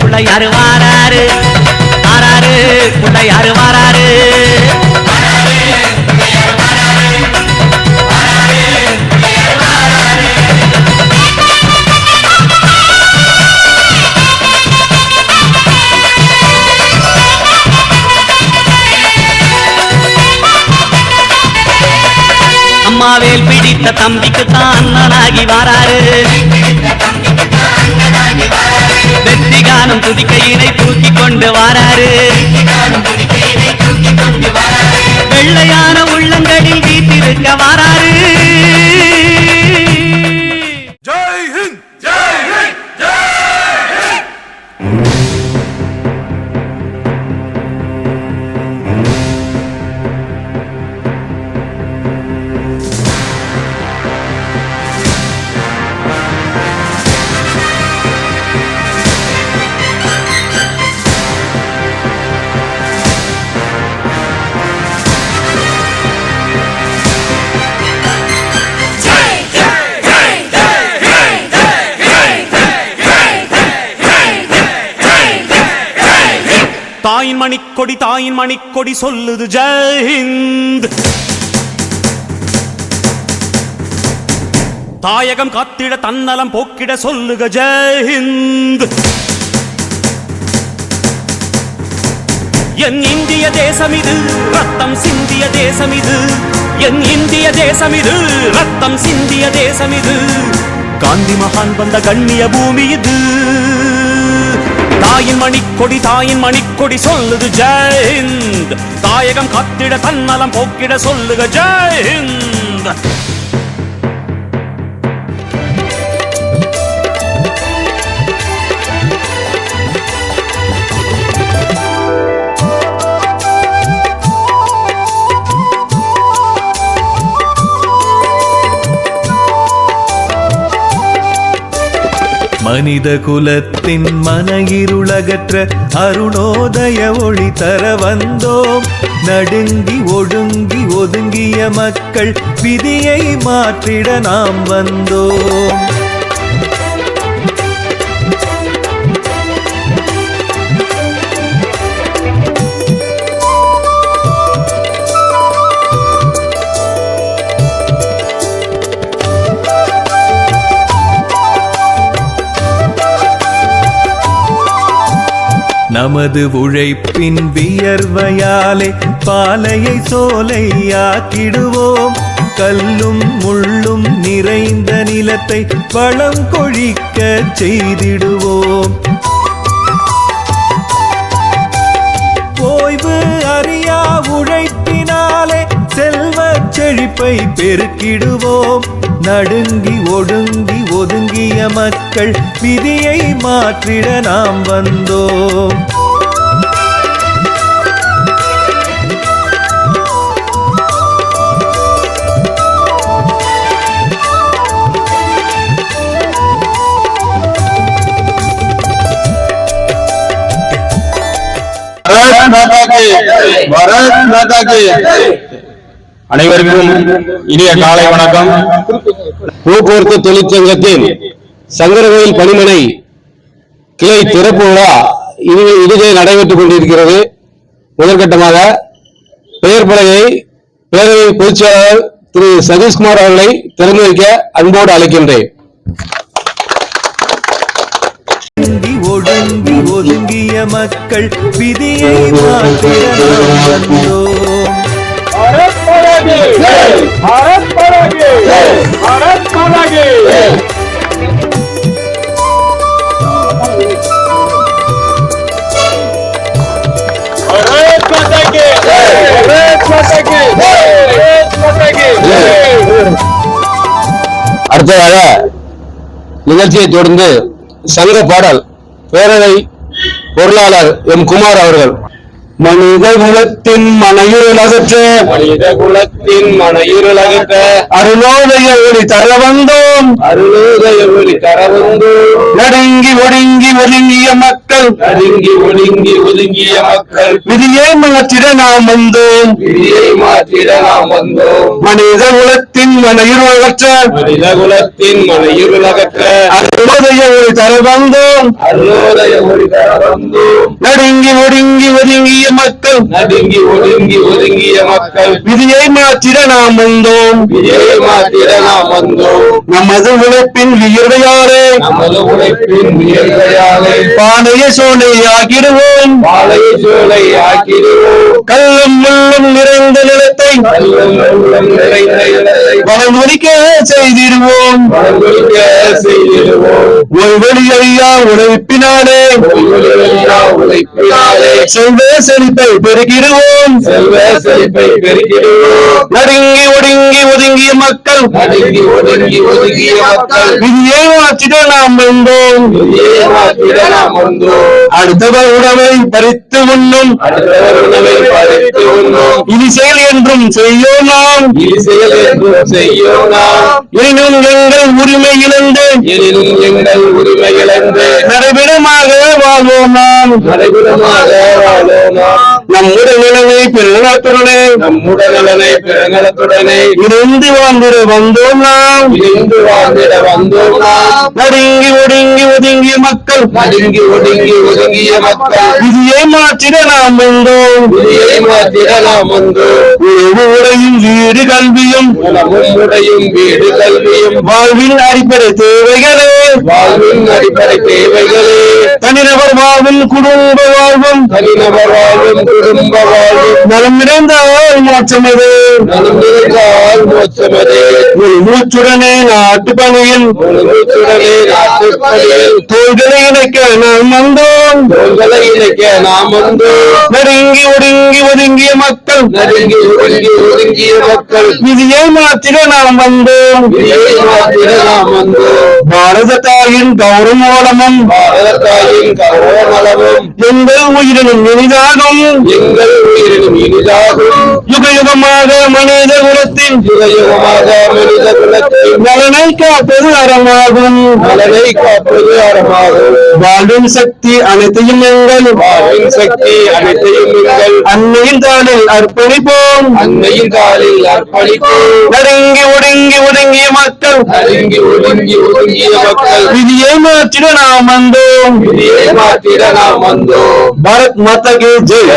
பிள்ளையாரு வாராரு வாராரு பிள்ளையாரு வாராரு அம்மாவேல் பிடித்த தம்பிக்கு தான் அண்ணனாகி வாராரு வெற்றி காணும் துதிக்கையினை தூக்கி கொண்டு வாராரு வெள்ளையான உள்ளங்களில் வீட்டிருக்க வாராரு ஜெய் ஹிந்த் ஜெய் ஹிந்த் ஜெய் ஹிந்த் தாயின் மணிக்கொடி சொல்லுது ஜெய் ஹிந்த். தாயகம் காத்திட தன்னலம் போக்கிட சொல்லுக ஜெய் ஹிந்த். என் இந்திய தேசம் இது ரத்தம் சிந்திய தேசம் இது, என் இந்திய தேசம் இது ரத்தம் சிந்திய தேசம் இது, காந்தி மகான் வந்த கண்ணிய பூமி இது. தாயின் மணிக்கொடி சொல்லுது ஜெய் ஹிந்த். தாயகம் காத்திட தன்னலம் போக்கிட சொல்லுக ஜெய் ஹிந்த். மனித குலத்தின் மனஇருளகற்ற அருணோதய ஒளி தர வந்தோம். நடுங்கி ஒடுங்கி ஒதுங்கிய மக்கள் விதியை மாற்றிட நாம் வந்தோம். நமது உழைப்பின் வியர்வையாலே பாலையை சோலையாக்கிடுவோம். கல்லும் முள்ளும் நிறைந்த நிலத்தை வளம் கொழிக்க செய்திடுவோம். ஓய்வு அறியா உழைப்பினாலே செல்வச் செழிப்பை பெருக்கிடுவோம். நடுங்கி ஒடுங்கி ஒதுங்கிய மக்கள் விதியை மாற்றிட நாம் வந்தோம். அனைவருக்கும் இனிய காலை வணக்கம். போக்குவரத்து தொழிற்சங்கத்தின் சங்கரகோயில் பணிமனை கிளை திறப்பு விழா இதுவே நடைபெற்றுக் கொண்டிருக்கிறது. முதற்கட்டமாக பெயர் பலகை பேரவை பொதுச் செயலாளர் திரு சதீஷ்குமார் அவர்களை திறந்து வைக்க அன்போடு அழைக்கின்றேன். ஒடுங்கி ஒதுங்கிய மக்கள் விதியை மாற்றிட நாம் வந்தோம். அடுத்ததாக நிகழ்ச்சியை தொடர்ந்து சங்க பாடல் பேரவை பொருளாளர் எம் குமார் அவர்கள். மனித குலத்தின் மனையிருளகற்ற அருளோதய ஒளி தர வந்தோம். நடுங்கி ஒடுங்கி ஒதுங்கிய மக்கள் நடுங்கி ஒடுங்கி ஒதுங்கிய மக்கள் விதியை மாற்றிட நாம் வந்தோம் விதியை மாற்றிட நாம் வந்தோம் மனித குலத்தின் மனையுலகற்ற மனித குலத்தின் மனையுலகற்ற அருளோதய ஒளி தர வந்தோம் அருளோதய ஒளி தர வந்தோம் நடுங்கி ஒடுங்கி ஒதுங்கிய மக்கள் நடுங்கி ஒடுங்கி ஒதுங்கிய மக்கள் விதியை மாற்றிட நாம் வந்தோம் விதியை மாற்றிட நாம் வந்தோம் நமது உழைப்பின் வியர்வையாலே நமது உழைப்பின் முயற்சியாலே பானைய சோலை ஆகிடுவோம் பாலை சோலை ஆக்கிடுவோம் கல்லும் முள்ளும் நிறைந்த நிலத்தை கல்லும் உள்ளம் நிறைந்த இடத்தை வளர்வழிக்க செய்திடுவோம் வளர்வழிக்க செய்திடுவோம் ஒருவழி ஐயா உழைப்பினாலே உழைப்பினாலே செல்வ செழிப்பை பெருகிடுவோம் செல்வ செழிப்பை பெருக்கிடுவோம் நடுங்கி ஒடுங்கி ஒதுங்கிய மக்கள் நடுங்கி ஒடுங்கி ஒதுங்கிய மக்கள் விதியை மாற்றிட நாம் வந்தோம் விதியை மாற்றிட நாம் வந்தோம் அடுத்தவர் உணவை பறித்து உண்ணும் அடுத்தவர் உணவை பறித்து உண்ணோம் இனி செயல் என்றும் செய்யோம் நாம் இது செயல் என்றும் செய்யோம் நாம் எனினும் எங்கள் உரிமை இழந்து எனினும் எங்கள் உரிமை இழந்து நடைபெறமாக வாழ்வோம் நாம் நடைபெறமாக வாழோம் நாம் நம்முடைய நிலைமை பெருநலத்துடனே நம்முடைய நலனை பெருங்கலத்துடனே இணைந்து வாழ்ந்திட வந்தோம் நாம் இணைந்து வாழ்ந்திட வந்தோம் நாம் நடுங்கி ஒடுங்கி ஒதுங்கிய மக்கள் நடுங்கி ஒடுங்கி ஒதுங்கிய மக்கள் விதியை மாற்றிட நாம் வந்தோம் விதியை மாற்றிட நாம் வந்தோம் உணவு உடையும் வீடு கல்வியும் உணவும் உடையும் வீடு கல்வியும் வாழ்வின் அடிப்படை தேவைகளே வாழ்வின் அடிப்படை தேவைகளே தனிநபர் வாழ்வும் குடும்ப வாழ்வும் தனிநபர் வாழ்வும் குடும்ப வாழ்வும் நலம் நிறைந்தால் மாற்றமது நலமிருந்தால் மோட்சமதே ஒரு மூச்சுடனே நாட்டு பணியில் மூச்சுடனே நாட்டுப்படியில் தோள்களை இணைக்க நாம் வந்தோம் தோள்களை இணைக்க நாம் வந்தோம் நடுங்கி ஒடுங்கி ஒதுங்கிய மக்கள் நடுங்கி ஒடுங்கி ஒதுங்கிய மக்கள் விதியை மாற்றிட நாம் வந்தோம் விதியை மாற்றிட நாம் வந்தோம் பாரத தாயின் கௌரவமூலமும் பாரத தாயின் கௌரவமளவும் எங்கள் உயிரினும் இனிதாகும் எங்கள் உயிரினும் இனிதாகும் யுக யுகமாக மனித குலத்தின் யுகயுகமாக மனித குலத்தின் நலனை காப்பது அறமாகும் நலனை காப்பது அறமாகும் வாழ்வின் சக்தி அனைத்தையும் எங்கள் வாழ்வின் சக்தி அனைத்தையும் எங்கள் அன்னையின் தாளில் அர்ப்பணிப்போம் அன்னையின் காலில் அர்ப்பணிப்போம் நடுங்கி ஒடுங்கி ஒடுங்கிய மக்கள் நடுங்கி ஒடுங்கி ஒதுங்கிய மக்கள் விதியை மாற்றிட நாம் வந்தோம் விதியை மாற்றிட நாம் வந்தோம் பாரத் மாதா கி ஜெய்.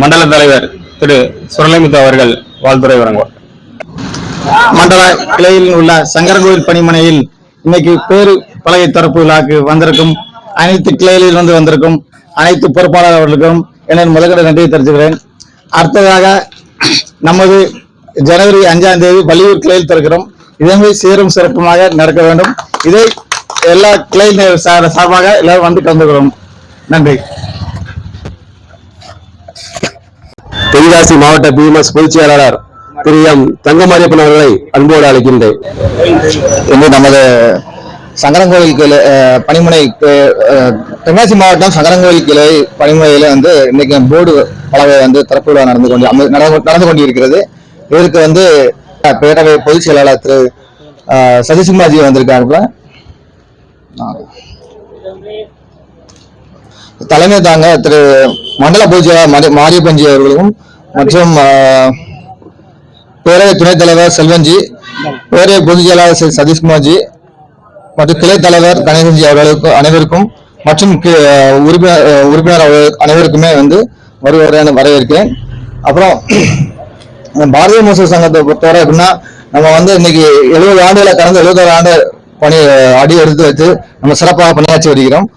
மண்டல தலைவர் திரு சுரலைமுத்து அவர்கள் வாழ்த்துறை வழங்குவார். மண்டல கிளையில் உள்ள சங்கரன்கோவில் பணிமனையில் இன்னைக்கு பேரு பலகை திறப்பு விழாக்கு வந்திருக்கும் அனைத்து கிளைகளில் வந்திருக்கும் அனைத்து பொறுப்பாளர் அவர்களுக்கும் எனது முதற்கட நன்றியை தெரிவிக்கிறேன். அடுத்ததாக நமது ஜனவரி 5ஆம் தேதி வள்ளியூர் கிளையில் திறக்கிறோம். இதனை சீரும் சிறப்புமாக நடக்க வேண்டும். இதை எல்லா கிளையினர் சார்பாக எல்லாரும் வந்து கலந்துக்கிறோம். நன்றி. தென்காசி மாவட்ட பிஎம்எஸ் பொதுச் செயலாளர் திரு எம் தங்கமாரியப்பன் அவர்களை அன்போடு அழைக்கின்றேன். இன்று நமது சங்கரன்கோவில் கிளை பணிமனை தென்காசி மாவட்டம் சங்கரன்கோவில் கிளை பணிமனையில இன்னைக்கு போர்டு பலகை திறப்பு விழா நடந்து கொண்டிருக்கிறது. இதற்கு பேரவை பொதுச் செயலாளர் திரு சதீஷ்குமார்ஜி வந்திருக்காங்க. தலைமை தாங்க திரு மண்டல பொதுச் செயலாளர் மாரியப்பன்ஜி அவர்களும் மற்றும் பேரவை துணைத் தலைவர் செல்வன்ஜி, பேரவை பொதுச் செயலாளர் சதீஷ்குமார்ஜி மற்றும் கிளை தலைவர் கணேசன்ஜி அவர்களுக்கு அனைவருக்கும் மற்றும் உறுப்பினர் அனைவருக்குமே வருவார் வரவேற்கிறேன். அப்புறம் பாரதிய முஸ்லிம் சங்கத்தை பொறுத்தவரை அப்படின்னா நம்ம இன்னைக்கு 70 ஆண்டுகளை கடந்த 71 ஆண்டு பணி அடி எடுத்து வச்சு நம்ம சிறப்பாக பணியாற்றி வருகிறோம்.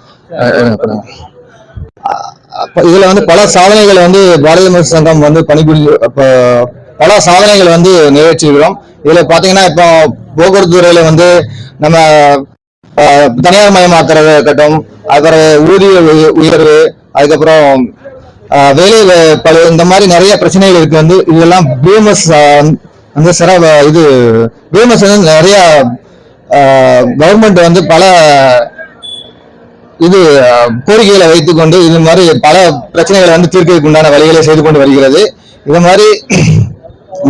இதுல பல சாதனைகள் பாரதிய முஸ்லிம் சங்கம் பல சாதனைகள் நிறைவேற்றிருக்கிறோம். இதுல பாத்தீங்கன்னா இப்போ போக்குவரத்து துறையில நம்ம தனியார் மயமாக்குறது இருக்கட்டும், அதுக்கப்புறம் ஊதிய உயர்வு, அதுக்கப்புறம் வேலை பல இந்த மாதிரி நிறைய பிரச்சனைகள் இருக்கு. இதெல்லாம் பிஎம்எஸ் பிஎம்எஸ் நிறைய கவர்மெண்ட் பல கோரிக்கைகளை வைத்துக்கொண்டு இது மாதிரி பல பிரச்சனைகளை தீர்க்கிறதுக்கு உண்டான வழிகளை செய்து கொண்டு வருகிறது. இது மாதிரி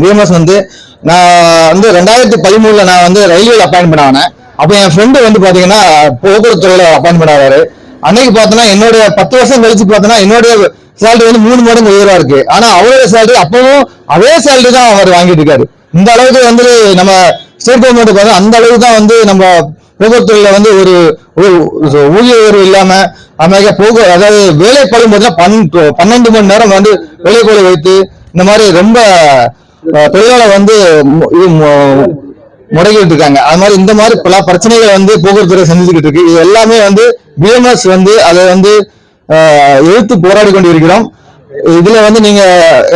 பிஎம்எஸ் நான் 2013 நான் ரயில்வேல அப்பாயின்மெண்ட் ஆனேன். அப்ப என் ஃப்ரெண்டு வந்து பாத்தீங்கன்னா போக்குவரத்து துறையில அப்பாயின்மெண்ட் ஆகிறாரு. அன்னைக்கு பார்த்தோன்னா என்னுடைய 10 வருஷம் கழிச்சு பார்த்தோன்னா என்னுடைய சேலரி வந்து 3 மடங்கு உயர்வா இருக்கு. ஆனா அவருடைய சேலரி அப்பவும் அதே சேலரி தான் அவர் வாங்கிட்டு இருக்காரு. இந்த அளவுக்கு வந்து நம்ம ஸ்டேட் கவர்மெண்ட் பார்த்தா அந்த அளவுக்கு தான் வந்து நம்ம போக்குவரத்துறையில வந்து ஒரு ஊதிய உயர்வு இல்லாம அதாவது வேலைப்பளு பார்த்தீங்கன்னா 12 மணி நேரம் வந்து வேலைப்பளு வைத்து இந்த மாதிரி ரொம்ப தொழிலாளர் வந்து முடக்கிட்டு இருக்காங்க. அது மாதிரி இந்த மாதிரி பல பிரச்சனைகளை வந்து போக்குவரத்துறை செஞ்சுக்கிட்டு இருக்கு. இது எல்லாமே வந்து பிஎம்எஸ் வந்து அதை வந்து எதிர்த்து போராடி கொண்டிருக்கிறோம். இதுல வந்து நீங்க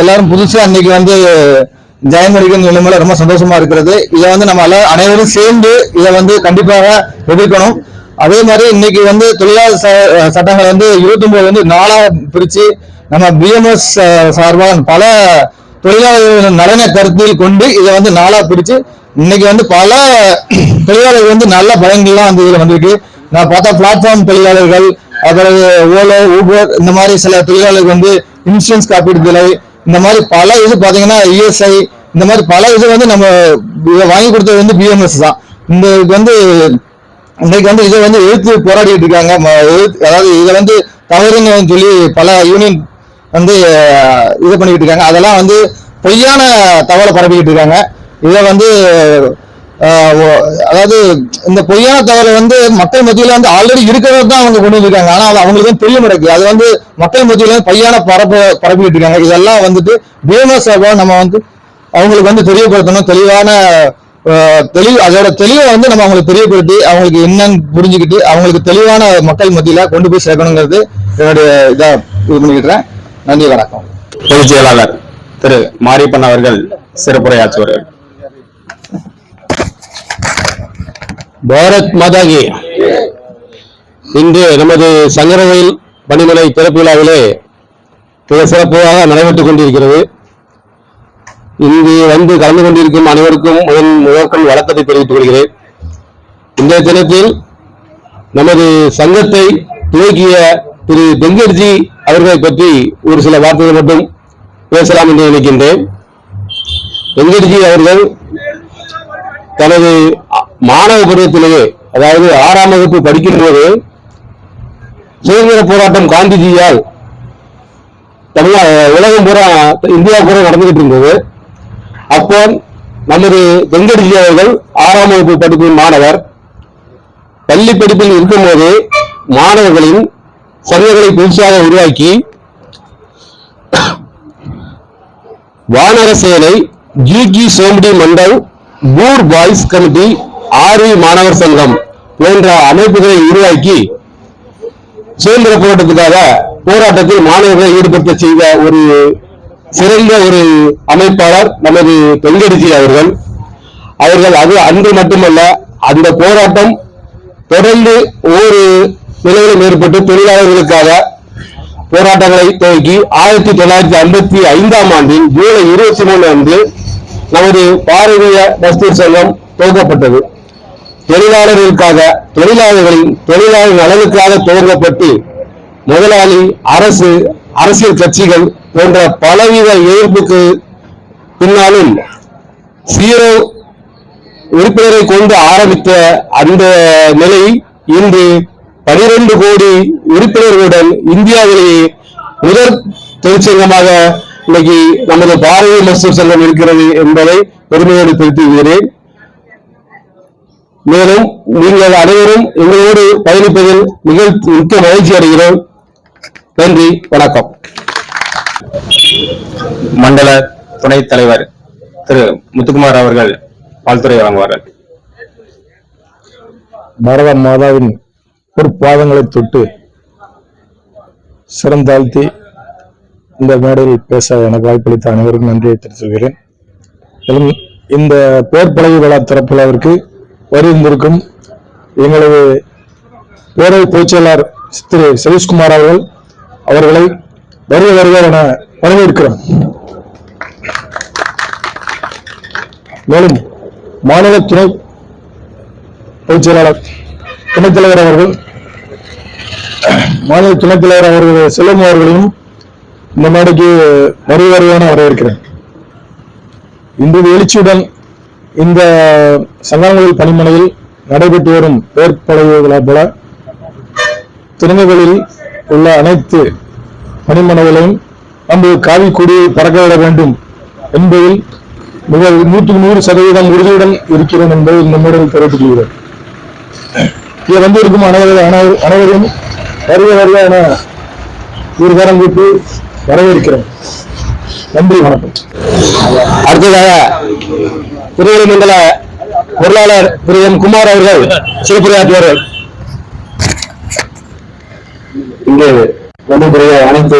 எல்லாரும் புதுசா இன்னைக்கு வந்து ஜாயின் பண்ணிக்கிற நிலைமையில ரொம்ப சந்தோஷமா இருக்கிறது. இதை வந்து நம்ம அனைவரும் சேர்ந்து இதை வந்து கண்டிப்பாக எதிர்க்கணும். அதே மாதிரி இன்னைக்கு வந்து தொழிலாளர் சட்டங்களை வந்து 29 வந்து 4ஆ பிரிச்சு நம்ம பிஎம்எஸ் சார்பாக பல தொழிலாளர்கள் நலனை கருத்தில் கொண்டு இதை வந்து 4ஆ பிரிச்சு இன்னைக்கு வந்து பல தொழிலாளர்கள் வந்து நல்ல பயன்கள்லாம் வந்து இதுல வந்திருக்கு. நான் பார்த்தா பிளாட்ஃபார்ம் தொழிலாளர்கள், அதாவது ஓலோ, ஊபர், இந்த மாதிரி சில தொழிலாளர்கள் வந்து இன்சூரன்ஸ் காப்பீடு விலை, இந்த மாதிரி பல இது பாத்தீங்கன்னா இஎஸ்ஐ, இந்த மாதிரி பல இது வந்து நம்ம வாங்கி கொடுத்தது வந்து பிஎம்எஸ் தான். இந்த வந்து இன்னைக்கு வந்து இதை வந்து எதிர்த்து போராடிட்டு இருக்காங்க. அதாவது இதை வந்து தவறுன்னு சொல்லி பல யூனியன் வந்து இது பண்ணிக்கிட்டு இருக்காங்க. அதெல்லாம் வந்து பொய்யான தகவலை பரப்பிக்கிட்டு இருக்காங்க. இதை வந்து அதாவது இந்த பொய்யான தகவலை வந்து மக்கள் மத்தியில வந்து ஆல்ரெடி இருக்கிறது தான் அவங்க கொண்டு வந்திருக்காங்க. ஆனா அது அவங்களுக்கு வந்து தெரிய மாட்டேங்குது. அது வந்து மக்கள் மத்தியில வந்து பொய்யான பரப்பிக்கிட்டு இருக்காங்க. இதெல்லாம் வந்துட்டு பிஎம்எஸ் நம்ம வந்து அவங்களுக்கு வந்து தெரியப்படுத்தணும். தெளிவான அதோட தெளிவை வந்து நம்ம அவங்களுக்கு தெரியப்படுத்தி அவங்களுக்கு என்னன்னு புரிஞ்சுக்கிட்டு அவங்களுக்கு தெளிவான மக்கள் மத்தியில கொண்டு போய் சேர்க்கணுங்கிறது என்னுடைய இதா இது பண்ணிக்கிட்டேன். நன்றி, வணக்கம். பொதுச் செயலாளர் திரு மாரியப்பன் அவர்கள் சிறப்புரையாற்றுவார்கள். பாரத் மாதா கி. இன்று நமது சங்கரவேல் பணிமனை திறப்பு விழாவிலே மிக சிறப்பாக நடைபெற்றுக் கொண்டிருக்கிறது. இங்கு வந்து கலந்து கொண்டிருக்கும் அனைவருக்கும் முதற்கண் வணக்கத்தை தெரிவித்துக் கொள்கிறேன். இந்த தினத்தில் நமது சங்கத்தை துவக்கிய திரு வெங்கட்ஜி அவர்களை பற்றி ஒரு சில வார்த்தைகள் மட்டும் பேசலாம் என்று நினைக்கின்றேன். வெங்கட்ஜி அவர்கள் தனது மாணவ பருவத்திலேயே, அதாவது 6ஆம் வகுப்பு படிக்கும் போது சுதந்திர போராட்டம் காந்திஜியால் உலகம் பூரா இந்தியா பூரா நடந்துகிட்டு இருந்தது. அப்போ நமது வெங்கட்ஜி அவர்கள் 6ஆம் வகுப்பு படிக்கும் மாணவர். பள்ளி படிப்பில் இருக்கும்போது மாணவர்களின் சங்கங்களை புதுசாக உருவாக்கி வானர சேனை, ஜிகி சோம்டி மண்டல், பூர் பாய்ஸ் கமிட்டி, ஆர்வி மாணவர் சங்கம் போன்ற அமைப்புகளை உருவாக்கி சுதந்திர போராட்டத்துக்காக போராட்டத்தில் மாணவர்களை ஈடுபடுத்த செய்த ஒரு சிறந்த ஒரு அமைப்பாளர் நமது வெங்கட்ஜி அவர்கள். அது அன்று மட்டுமல்ல, அந்த போராட்டம் தொடர்ந்து ஒவ்வொரு நிலையிலும் ஏற்பட்டு தொழிலாளர்களுக்காக போராட்டங்களை துவக்கி 1955ஆம் ஆண்டில் ஜூலை 23 அன்று நமது பாரதிய மஸ்தூர் சங்கம் துவக்கப்பட்டது. தொழிலாளர்களுக்காக, தொழிலாளர் நலனுக்காக துவங்கப்பட்டு முதலாளி, அரசு, அரசியல் கட்சிகள் போன்ற பலவித எதிர்ப்புக்கு பின்னாலும் 0 உறுப்பினரை கொண்டு ஆரம்பித்த அந்த நிலை இன்று 12 கோடி உறுப்பினர்களுடன் இந்தியாவிலேயே முதல் தொழிற்சங்கமாக இன்னைக்கு நமது பாரதிய மஸ்தூர் சங்கம் இருக்கிறது என்பதை பெருமையோடு தெரிவித்துகிறேன். மேலும் நீங்கள் அனைவரும் எங்களோடு பயணிப்பதில் மிக்க மகிழ்ச்சி அடைகிறோம். நன்றி, வணக்கம். மண்டல துணைத் தலைவர் திரு முத்துக்குமார் அவர்கள் வாழ்த்துரை வழங்குவார்கள். பாரத மாதாவின் பொற்பாதங்களை தொட்டு சிறந்தாழ்த்தி இந்த மேடையில் பேச எனக்கு வாய்ப்பளித்த அனைவருக்கும் நன்றியை தெரிவித்துகிறேன். மேலும் இந்த போர்ப்படகு விழா திறப்பு விழாவிற்கு வருகின்றிருக்கும் எங்களது பேரவை பொதுச் செயலாளர் திரு சதீஷ்குமார் அவர்களை வருக என வரவேற்கிறோம். மேலும் மாநில துணை பொதுச் செயலாளர் துணைத் தலைவர் அவர்கள், மாநில துணைத் தலைவர் அவர்கள் செல்வம் அவர்களையும் இந்த மேடைக்கு வருவரையான வரவேற்கிறேன். இன்று எழுச்சியுடன் இந்த சங்கரங்கோயில் பணிமனையில் நடைபெற்று வரும் பேர்பலகைகளைப் போல திருநெல்வேலியில் உள்ள அனைத்து பணிமனைகளையும் நம்ம காவி கொடியை பறக்க விட வேண்டும் என்பதில் 100% உறுதியுடன் இருக்கிறோம் என்பதை இந்த முறையில் தெரிவித்துக் கொள்கிறேன். இதை வந்திருக்கும் அனைவரும் வருக என இருகாரம் கூட்டு வரவேற்கிறோம். நன்றி, வணக்கம். அடுத்ததாக திருநெல்வேலி மண்டல பொருளாளர் திரு எம் குமார் அவர்கள் சிறப்புரையாற்றுவார்கள். இங்கு வந்திருக்கிற அனைத்து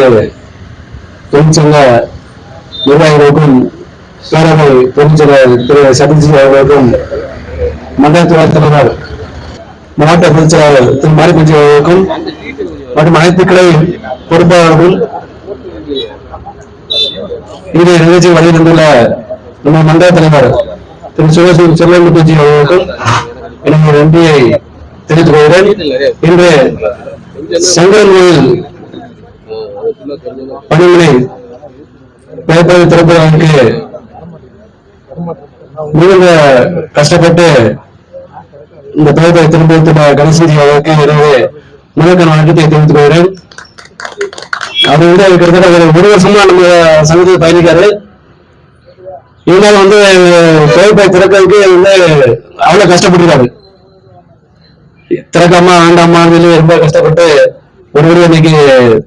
தொழிற்சங்க நிர்வாகிகளுக்கும் பேரவை பொதுச்செயலர் திரு சதீஷ் அவர்களுக்கும் மண்டல தலைவர் மாவட்ட பொதுச்செயலாளர் திரு மாரிபஞ்சி அவர்களுக்கும் மற்றும் அனைத்து கிளை பொறுப்பாளர்கள் இந்த நிகழ்ச்சி வழிநடந்துள்ள நம்ம மண்டல தலைவர் திரு சுரேஷ் அவர்களுக்கும் எனக்கு நன்றியை தெரிவித்துக் கொள்கிறேன். இன்று சங்கரன்கோயில் பணிமனை பேப்பரை திறப்பதற்கு மிகுந்த கஷ்டப்பட்டு இந்த பேப்பரை திரும்ப வைத்துள்ள கணேசன் அவருக்கு எனவே முதற்கான வணக்கத்தை தெரிவித்துக் கொள்கிறேன். அது வந்து கிட்டத்தட்ட ஒரு வருஷமா நம்ம சங்கத்தில் பயணிக்காரு. இருந்தாலும் பேப்பரை திறக்கிறதுக்கு அவ்வளவு கஷ்டப்பட்டுருக்காரு. திறக்காம ஆண்டாமா ரொம்ப கஷ்டப்பட்டு ஒரு இன்னைக்கு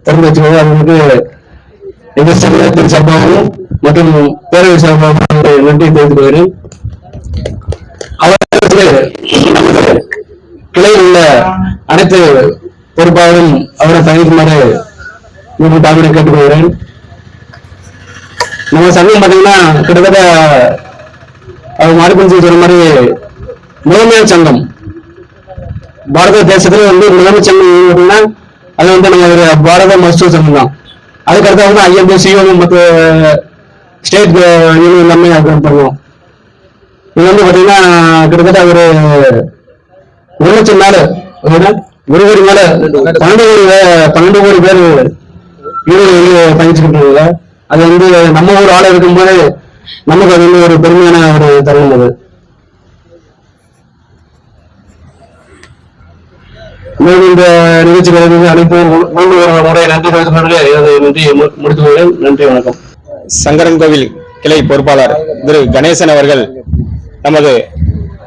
திறந்து வச்சுக்கோங்க. அவங்களுக்கு எங்க சங்கத்தின் சார்பாகவும் மற்றும் பேரவை சார்பாகவும் நன்றி தெரிவித்துக் கொள்கிறேன். கிளையில் உள்ள அனைத்து பொறுப்பாளரும் அவரை பயணிக்குமாறு தாழ்மையை கேட்டுக்கொள்கிறேன். நம்ம சங்கம் பார்த்தீங்கன்னா கிட்டத்தட்ட அவர் மாடுபஞ்சி சொல்ற மாதிரி முதன்மையான சங்கம் பாரத தேசத்துல முதன்மை சங்கம் அது நம்ம ஒரு பாரத மருத்துவ சங்கம் தான். அதுக்கடுத்த ஐஎம்பி சிஓம் மற்ற ஸ்டேட் யூனியன் எல்லாமே பண்ணுவோம். இது பாத்தீங்கன்னா கிட்டத்தட்ட ஒரு 1 லட்சம் மேல 1 கோடி மேல 12 கோடி பேர் யூனியன் பயணிச்சுக்கிட்டு. அது நம்ம ஒரு ஆளை இருக்கும்போது நமக்கு அது ஒரு பெருமையான ஒரு தருணம். அது இந்த நிகழ்ச்சிகள் அனைத்தும் முறை நன்றி முடித்துக் கொள்கிறேன். நன்றி, வணக்கம். சங்கரன்கோவில் கிளை பொறுப்பாளர் திரு கணேசன் அவர்கள் நமது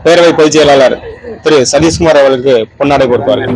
பேரவை பொதுச் செயலாளர் திரு சதீஷ்குமார் அவர்களுக்கு பொன்னாடை கொடுப்பார்கள்.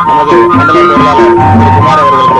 நமது மண்டல பொருளாளர் திரு குமார் அவர்களுக்கு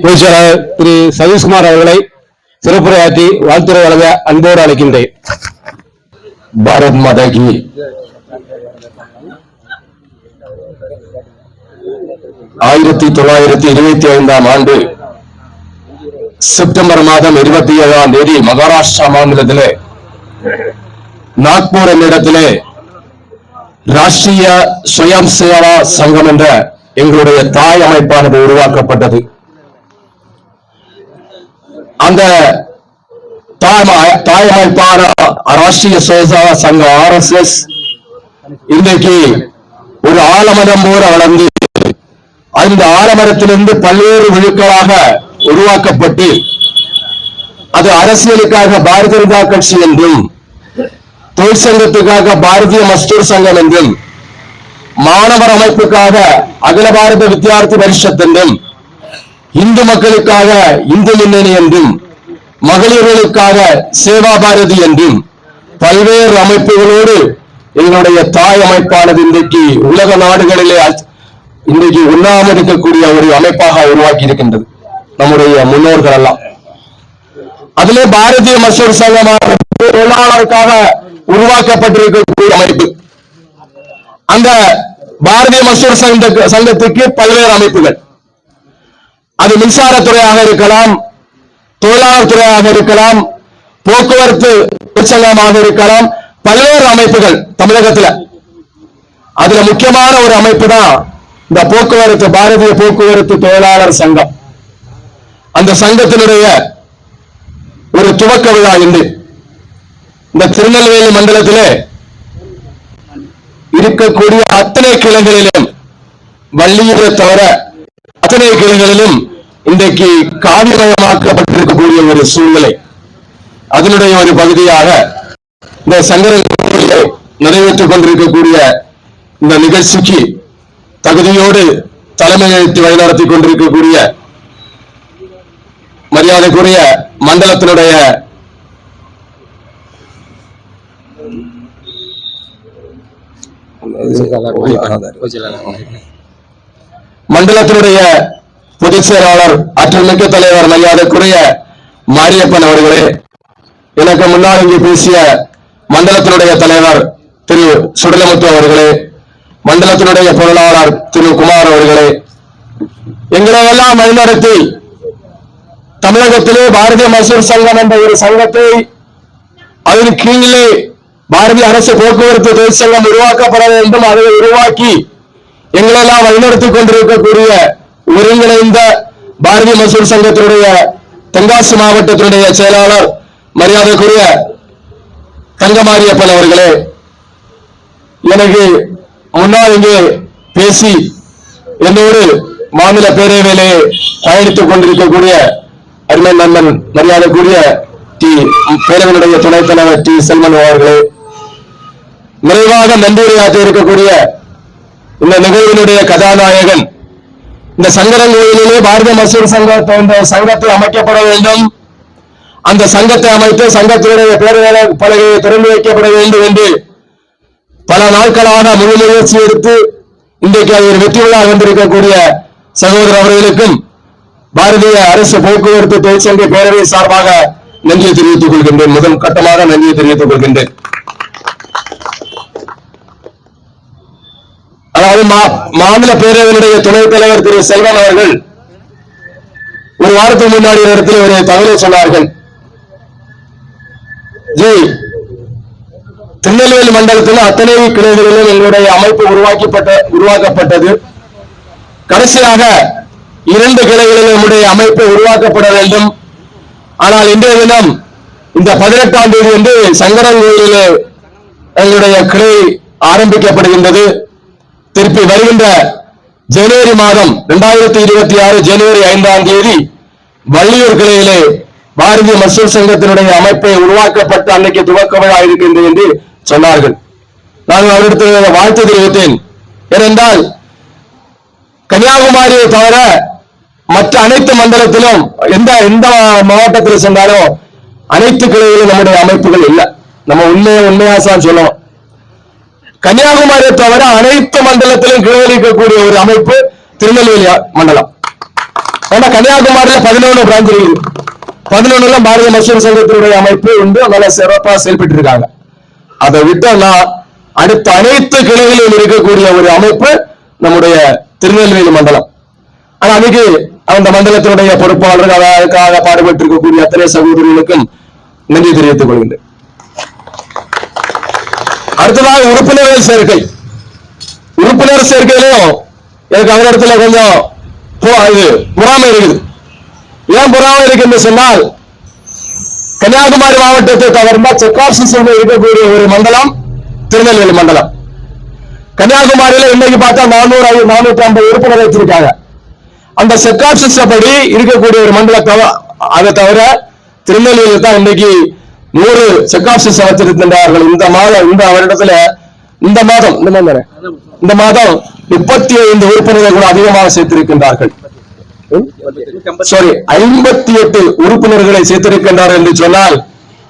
பொதுச் செயலாளர் திரு சதீஷ்குமார் அவர்களை சிறப்புரையாற்றி வாழ்த்துரை வழங்க அன்போடு அழைக்கின்றேன். பாரத் மாதா கி. 1925ஆம் ஆண்டு செப்டம்பர் மாதம் 27ஆம் தேதி மகாராஷ்டிரா மாநிலத்திலே நாக்பூர் என்ற இடத்திலே ராஷ்டிரிய சுயம் சேவா சங்கம் என்ற எங்களுடைய தாய் அமைப்பானது உருவாக்கப்பட்டது. அந்த தாய் அமைப்பான ராஷ்டிரிய சுயசேவா சங்கம் RSS இன்றைக்கு ஒரு ஆலமரம் போல வளர்ந்து அந்த ஆலமரத்திலிருந்து பல்வேறு விழுக்களாக உருவாக்கப்பட்டு அது அரசியலுக்காக பாரதிய ஜனதா கட்சி என்றும், தொழிற்சங்கத்துக்காக பாரதிய மஸ்தூர் சங்கம் என்றும், மாணவர் அமைப்புக்காக அகில பாரத வித்யார்த்தி பரிஷத் என்றும், இந்து மக்களுக்காக இந்து முன்னணி என்றும், மகளிர்களுக்காக சேவா பாரதி என்றும் பல்வேறு அமைப்புகளோடு எங்களுடைய தாய் அமைப்பானது இன்றைக்கு உலக நாடுகளிலே இன்றைக்கு உண்ணாமல் இருக்கக்கூடிய ஒரு அமைப்பாக உருவாக்கி இருக்கின்றது நம்முடைய முன்னோர்கள் எல்லாம். அதிலே பாரதிய மஸ்தூர் சங்கமாக தொழிலாளருக்காக உருவாக்கப்பட்டிருக்கக்கூடிய அமைப்பு. அந்த பாரதிய மஸ்தூர் சங்கத்துக்கு பல்வேறு அமைப்புகள், அது மின்சாரத்துறையாக இருக்கலாம், தொழிலாளர் துறையாக இருக்கலாம், போக்குவரத்து தொழிற்சங்கமாக இருக்கலாம், பல்வேறு அமைப்புகள் தமிழகத்தில். அதுல முக்கியமான ஒரு அமைப்பு தான் இந்த போக்குவரத்து பாரதிய போக்குவரத்து தொழிலாளர் சங்கம். அந்த சங்கத்தினுடைய ஒரு துவக்க விழா இன்று இந்த திருநெல்வேலி மண்டலத்திலே இருக்கக்கூடிய அத்தனை கிளைகளிலும், வள்ளியூரை தவிர அத்தனை கிளைகளிலும் இன்றைக்கு காவிமயமாக்கப்பட்டிருக்கக்கூடிய ஒரு சூழ்நிலை. அதனுடைய ஒரு பகுதியாக இந்த சங்கரங்களை நிறைவேற்றிக் கொண்டிருக்கக்கூடிய இந்த நிகழ்ச்சிக்கு தகுதியோடு தலைமையேற்று வழிநடத்தி கொண்டிருக்கக்கூடிய மரியாதைக்குரிய மண்டலத்தினுடைய பொதுச் செயலாளர் ஆற்றல் மிக்க தலைவர் மரியாதைக்குரிய மாரியப்பன் அவர்களே, எனக்கு முன்னால் இங்கு பேசிய மண்டலத்தினுடைய தலைவர் திரு சுடலமுத்து அவர்களே, மண்டலத்தினுடைய பொருளாளர் திரு குமார் அவர்களே, எங்களை எல்லாம் வழிநடத்தி தமிழகத்திலே பாரதிய மஸ்தூர் சங்கம் என்ற ஒரு சங்கத்தை, அதன் கீழே பாரதிய அரசு போக்குவரத்து தொழிற்சங்கம் உருவாக்கப்பட வேண்டும், அதை உருவாக்கி எங்களெல்லாம் வழிநடத்திக் கொண்டிருக்கக்கூடிய ஒருங்கிணைந்த பாரதிய மஸ்தூர் சங்கத்தினுடைய தென்காசி மாவட்டத்தினுடைய செயலாளர் மரியாதைக்குரிய தங்கமாரியப்பன் அவர்களே, எனக்கு முன்னால் இங்கே பேசி என்னோடு மாநில பேரவையிலே பயணித்துக் கொண்டிருக்கக்கூடிய அருமை நண்பன் மரியாதைக்குரிய பேரவையினுடைய துணைத் தலைவர் டி செல்வன் அவர்களே, நிறைவாக நன்றியுரையாற்ற இருக்கக்கூடிய இந்த நிகழ்வினுடைய கதாநாயகன், இந்த சங்கரங்கோயிலே பாரதிய மஸ்தூர் சங்கம் என்ற சங்கத்தை அமைக்கப்பட வேண்டும், அந்த சங்கத்தை அமைத்து சங்கத்தினுடைய பேரவை பலகையை திறந்து வைக்கப்பட வேண்டும் என்று பல நாட்களாக முழு முயற்சி எடுத்து இன்றைக்கு அது ஒரு வெற்றி விழா வந்திருக்கக்கூடிய சகோதரர் அவர்களுக்கும் பாரதிய அரசு போக்குவரத்து தொழிற்சங்க பேரவை சார்பாக நன்றியை தெரிவித்துக் கொள்கின்றேன். முதல் கட்டமாக நன்றியை தெரிவித்துக் கொள்கின்றேன். அதாவது மாநில பேரவையினுடைய துணைத் தலைவர் திரு செல்வன் அவர்கள் ஒரு வாரத்துக்கு முன்னாடி இடத்தில் ஒரு தகவலை சொன்னார்கள். திருநெல்வேலி மண்டலத்தில் அத்தனை கிளைகளிலும் எங்களுடைய அமைப்பு உருவாக்கப்பட்டது. கடைசியாக 2 கிளைகளில் நம்முடைய அமைப்பு உருவாக்கப்பட வேண்டும். ஆனால் இன்றைய தினம் இந்த 18ஆம் தேதி என்று சங்கரங்கோயிலே எங்களுடைய கிளை ஆரம்பிக்கப்படுகின்றது. திருப்பி வருகின்ற ஜனவரி மாதம் 2026 ஜனவரி 5ஆம் தேதி வள்ளியூர் கிளையிலே பாரதிய மஸ்தூர் சங்கத்தினுடைய அமைப்பை உருவாக்கப்பட்டு அன்னைக்கு துவக்க விழா இருக்கின்றது என்று சொன்னார்கள். நான் அவரிடத்தில் வாழ்த்து தெரிவித்தேன். ஏனென்றால் கன்னியாகுமரியை தவிர மற்ற அனைத்து மண்டலத்திலும் எந்த மாவட்டத்தில் சென்றாலும் அனைத்து கிளைகளிலும் நம்முடைய அமைப்புகள் இல்லை. நம்ம உண்மையாசான் சொல்லணும். கன்னியாகுமரியை தவிர அனைத்து மண்டலத்திலும் கிளை இருக்கக்கூடிய ஒரு அமைப்பு திருநெல்வேலி மண்டலம். ஏன்னா கன்னியாகுமரியில 11 பிரான்ச் இருக்குது. 11 பாரதிய மசூர் சங்கத்தினுடைய அமைப்பு வந்து நல்ல சிறப்பா செயல்பட்டு இருக்காங்க. அதை விட்டோம்னா அடுத்த அனைத்து கிளைகளில் இருக்கக்கூடிய ஒரு அமைப்பு நம்முடைய திருநெல்வேலி மண்டலம். ஆனா அதுக்கு அந்த மண்டலத்தினுடைய பொறுப்பாளர்கள் அதற்காக பாடுபட்டு இருக்கக்கூடிய அத்தனை சகோதரர்களுக்கும் நன்றி தெரிவித்துக் கொள்கின்றேன். அடுத்ததாக உறுப்பினர்கள் சேர்க்கை. உறுப்பினர் சேர்க்கையிலும் எனக்கு அந்த இடத்துல கொஞ்சம் பொறாமை இருக்குது. ஏன் பொறாமை இருக்குன்னு சொன்னால், கன்னியாகுமரி மாவட்டத்தை தவிர்த்தா செக் ஆஃப் சிஸ்டம் இருக்கக்கூடிய ஒரு மண்டலம் திருநெல்வேலி மண்டலம். கன்னியாகுமரியில இன்னைக்கு பார்த்தா 400-450 உறுப்பினர் வச்சிருக்காங்க. அந்த செக் ஆஃப் சிஸ்டம் படி இருக்கக்கூடிய ஒரு மண்டலத்தை அதை தவிர திருநெல்வேலியில் தான் இன்னைக்கு 100 செக் ஆஃப் சிஸ்டம் வச்சிருக்கின்றார்கள். இந்த வருடத்துல இந்த மாதம் 35 உறுப்பினர்கள் கூட அதிகமாக சேர்த்திருக்கின்றார்கள். 58 உறுப்பினர்களை சேர்த்திருக்கின்றார்கள் என்று சொன்னால்,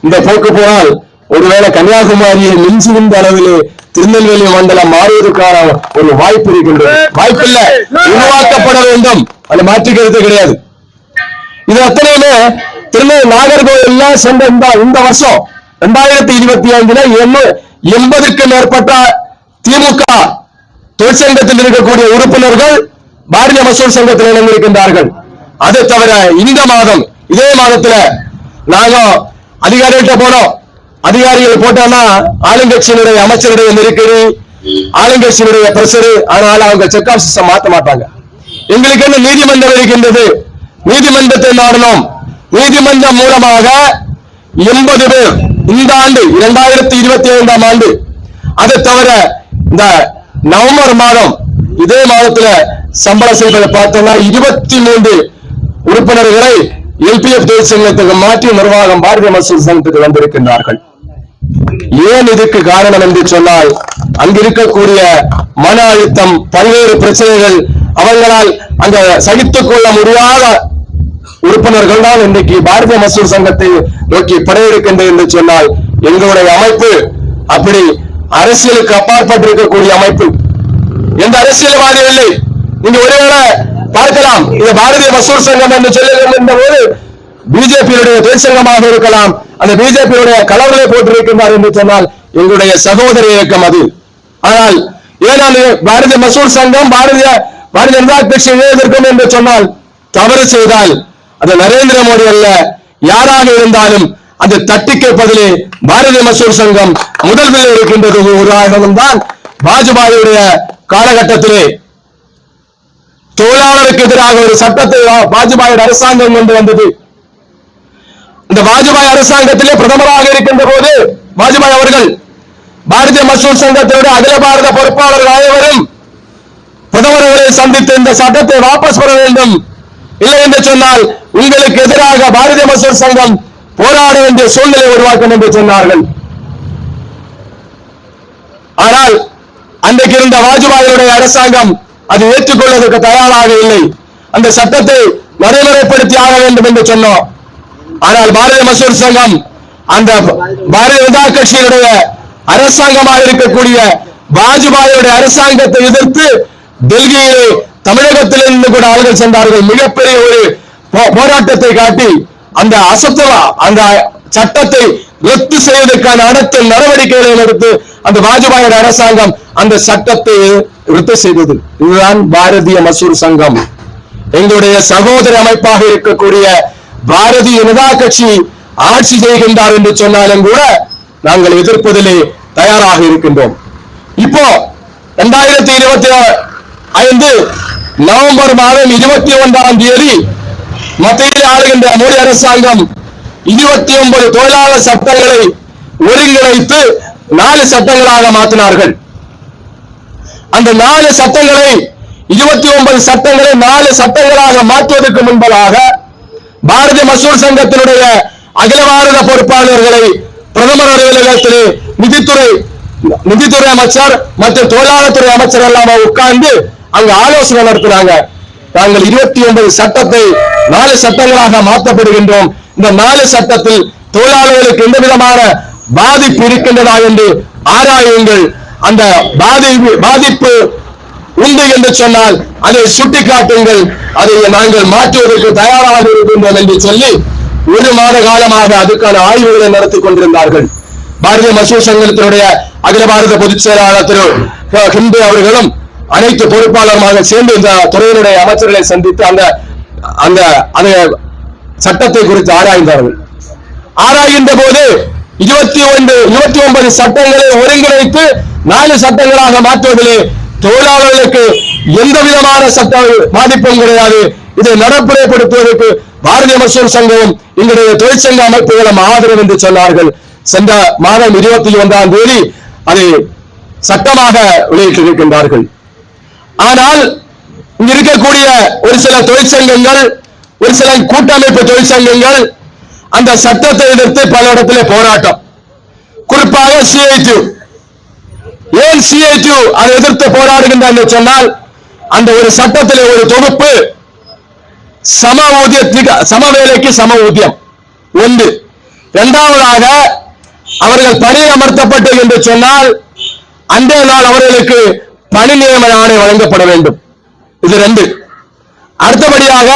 இந்த போக்கு போனால் ஒருவேளை கன்னியாகுமரியை மிஞ்சுகின்ற அளவிலே திருநெல்வேலி மண்டலம் மாறுவதற்கான ஒரு வாய்ப்பு இருக்கின்றது. வாய்ப்பில்லை, உருவாக்கப்பட வேண்டும். அது மாற்றிக்கிறது கிடையாது. இது அத்தனையுமே திருநெல்வேலி நாகர்கோவில் சென்ற இந்த வருஷம் 2025 80க்கும் மேற்பட்ட திமுக தொழிற்சங்கத்தில் இருக்கக்கூடிய உறுப்பினர்கள் பாரதிய மசூர் சங்கத்தில் இணைந்திருக்கின்றார்கள். அதை தவிர இந்த மாதம் இதே மாதத்துல நாங்க அதிகாரிகிட்ட போனோம். அதிகாரிகள் போட்டோம்னா ஆளுங்கட்சியினுடைய அமைச்சருடைய நெருக்கடி, ஆளுங்கட்சியினுடைய பிரஷர், ஆனால் அவங்க செக் ஆஃப் சிஸ்டம் மாற்ற மாட்டாங்க. எங்களுக்கு என்ன நீதிமன்றம் இருக்கின்றது, நீதிமன்றத்தை நாடணும். நீதிமன்றம் மூலமாக 80 பேர் இந்த ஆண்டு 2025ஆம் ஆண்டு. அதை தவிர இந்த நவம்பர் மாதம் இதே மாதத்துல சம்பள செய்வதை பார்த்தோம்னா 23 உறுப்பினர்களை எல்பிஎஃப் தொழிற்சங்கத்துக்கு மாற்றி நிர்வாகம் பாரதிய மசூர் சங்கத்துக்கு வந்திருக்கின்றார்கள். ஏன் இதுக்கு காரணம் என்று சொன்னால், அங்கிருக்கக்கூடிய மன அழுத்தம், பல்வேறு பிரச்சனைகள், அவங்களால் அங்க சகித்துக் கொள்ள முடியாத உறுப்பினர்கள் தான் இன்றைக்கு பாரதிய மசூர் சங்கத்தை நோக்கி படையெடுக்கின்றது என்று சொன்னால், எங்களுடைய அமைப்பு அப்படி அரசியலுக்கு அப்பாற்பட்டிருக்கக்கூடிய அமைப்பு. எந்த அரசியல்வாதியும் இல்லை. நீங்க ஒருவேளை பார்க்கலாம், இது பாரதிய மசூர் சங்கம் என்று சொல்லுகின்ற போது பிஜேபியுடைய தொழிற்சங்கமாக இருக்கலாம். அந்த பிஜேபியுடைய கலவரை போட்டிருக்கின்றார் என்று சொன்னால் எங்களுடைய சகோதர இயக்கம் அது. ஆனால் ஏனால் பாரதிய மசூர் சங்கம் பாரதிய ஜனதா கட்சி இணையதற்கும் என்று சொன்னால், தவறு செய்தால் அது நரேந்திர மோடி அல்ல, யாராக இருந்தாலும் அது தட்டி கேட்பதிலே பாரதிய மசூர் சங்கம் முதலில் இருக்கின்றது. ஒரு உதாரணம் தான் வாஜ்பாயுடைய காலகட்டத்திலே தொழிலாளருக்கு எதிராக ஒரு சட்டத்தை வாஜ்பாய் அரசாங்கம் கொண்டு வந்தது. இந்த வாஜ்பாய் அரசாங்கத்திலே பிரதமராக இருக்கின்ற போது வாஜ்பாய் அவர்கள் பாரதிய மசூர் சங்கத்தினுடைய அகில பாரத பொறுப்பாளர்கள் அனைவரும் பிரதமர்களை சந்தித்து இந்த சட்டத்தை வாபஸ் பெற வேண்டும், இல்லை என்று சொன்னால் உங்களுக்கு எதிராக பாரதிய மசூர் சங்கம் போராட வேண்டிய சூழ்நிலை உருவாக்கும் என்று சொன்னார்கள். ஆனால் அன்றைக்கு இருந்த வாஜ்பாயுடைய அரசாங்கம் அது ஏற்றுக்கொள்வதற்கு தயாராக இல்லை. அந்த சட்டத்தை நடைமுறைப்படுத்தி ஆக வேண்டும் என்று சொன்னோம். ஆனால் பாரதிய மசூர் சங்கம் அந்த பாரதிய ஜனதா கட்சியினுடைய அரசாங்கமாக இருக்கக்கூடிய வாஜ்பாயுடைய அரசாங்கத்தை எதிர்த்து டெல்லியிலே தமிழகத்திலிருந்து கூட ஆளுகள் சென்றார்கள். மிகப்பெரிய ஒரு போராட்டத்தை காட்டி அந்த அந்த சட்டத்தை ரத்து செய்வதற்கான அனைத்து நடவடிக்கைகளை எடுத்து அந்த வாஜ்பாய் அரசாங்கம் அந்த சட்டத்தை ரத்து செய்தது. இதுதான் பாரதிய மசூர் சங்கம். எங்களுடைய சகோதர அமைப்பாக இருக்கக்கூடிய பாரதிய ஜனதா கட்சி ஆட்சி செய்கின்றார் என்று சொன்னாலும் கூட நாங்கள் எதிர்ப்பதிலே தயாராக இருக்கின்றோம். இப்போ 2025 நவம்பர் மாதம் 21ஆம் தேதி மத்தியில் ஆளுகின்ற மோடி அரசாங்கம் 29 தொழிலாளர் சட்டங்களை ஒருங்கிணைத்து 4 சட்டங்களாக மாற்றினார்கள். அந்த 4 சட்டங்களை 29 சட்டங்களை 4 சட்டங்களாக மாற்றுவதற்கு முன்பதாக பாரதிய மசூர் சங்கத்தினுடைய அகில பாரத பொறுப்பாளர்களை பிரதமர் அலுவலகத்திலே நிதித்துறை அமைச்சர் மற்றும் தொழிலாளர் துறை அமைச்சர் எல்லாம் உட்கார்ந்து அங்கு ஆலோசனை நடத்துறாங்க. நாங்கள் 29 சட்டத்தை 4 சட்டங்களாக மாற்றப்படுகின்றோம். இந்த 4 சட்டத்தில் தொழிலாளர்களுக்கு எந்த விதமான பாதிப்பு இருக்கின்றதா என்று ஆராயுங்கள். அந்த பாதிப்பு உண்டு என்று சொன்னால் அதை சுட்டிக்காட்டுங்கள், அதை நாங்கள் மாற்றுவதற்கு தயாராக இருக்கின்றோம் என்று சொல்லி 1 மாத காலமாக அதுக்கான ஆய்வுகளை நடத்தி கொண்டிருந்தார்கள். பாரதிய மசூர் சங்கத்தினுடைய அகில பாரத பொதுச் செயலாளர் திரு ஹிந்து அவர்களும் அனைத்து பொறுப்பாளருமாக சேர்ந்து இந்த துறையினுடைய அமைச்சர்களை சந்தித்து அந்த சட்டத்தை குறித்து ஆராய்ந்தார்கள். ஆராய்கின்ற போது 29 சட்டங்களை ஒருங்கிணைத்து 4 சட்டங்களாக மாற்றுவதிலே தொழிலாளர்களுக்கு எந்த விதமான சட்ட பாதிப்பும் கிடையாது. இதை நடைமுறைப்படுத்துவதற்கு பாரதிய மசூர் சங்கமும் எங்களுடைய தொழிற்சங்க அமைப்புகளும் ஆதரவு என்று சொன்னார்கள். சென்ற மாதம் 21ஆம் தேதி அதை சட்டமாக வெளியிட்டிருக்கின்றார்கள். ஆனால் இங்க இருக்கக்கூடிய ஒரு சில தொழிற்சங்கங்கள், ஒரு சில கூட்டமைப்பு தொழிற்சங்கங்கள் அந்த சட்டத்தை எதிர்த்து பல இடத்திலே போராட்டம், குறிப்பாக CITU. ஏன் CITU அதை எதிர்த்து போராடுகின்ற என்று சொன்னால், அந்த ஒரு சட்டத்திலே ஒரு தொகுப்பு சம வேலைக்கு சம ஊதியம் ஒன்று. இரண்டாவதாக அவர்கள் பணி அமர்த்தப்பட்டு என்று சொன்னால் அன்றைய நாள் அவர்களுக்கு பணி நியமன ஆணை வழங்கப்பட வேண்டும். இது 2. அடுத்தபடியாக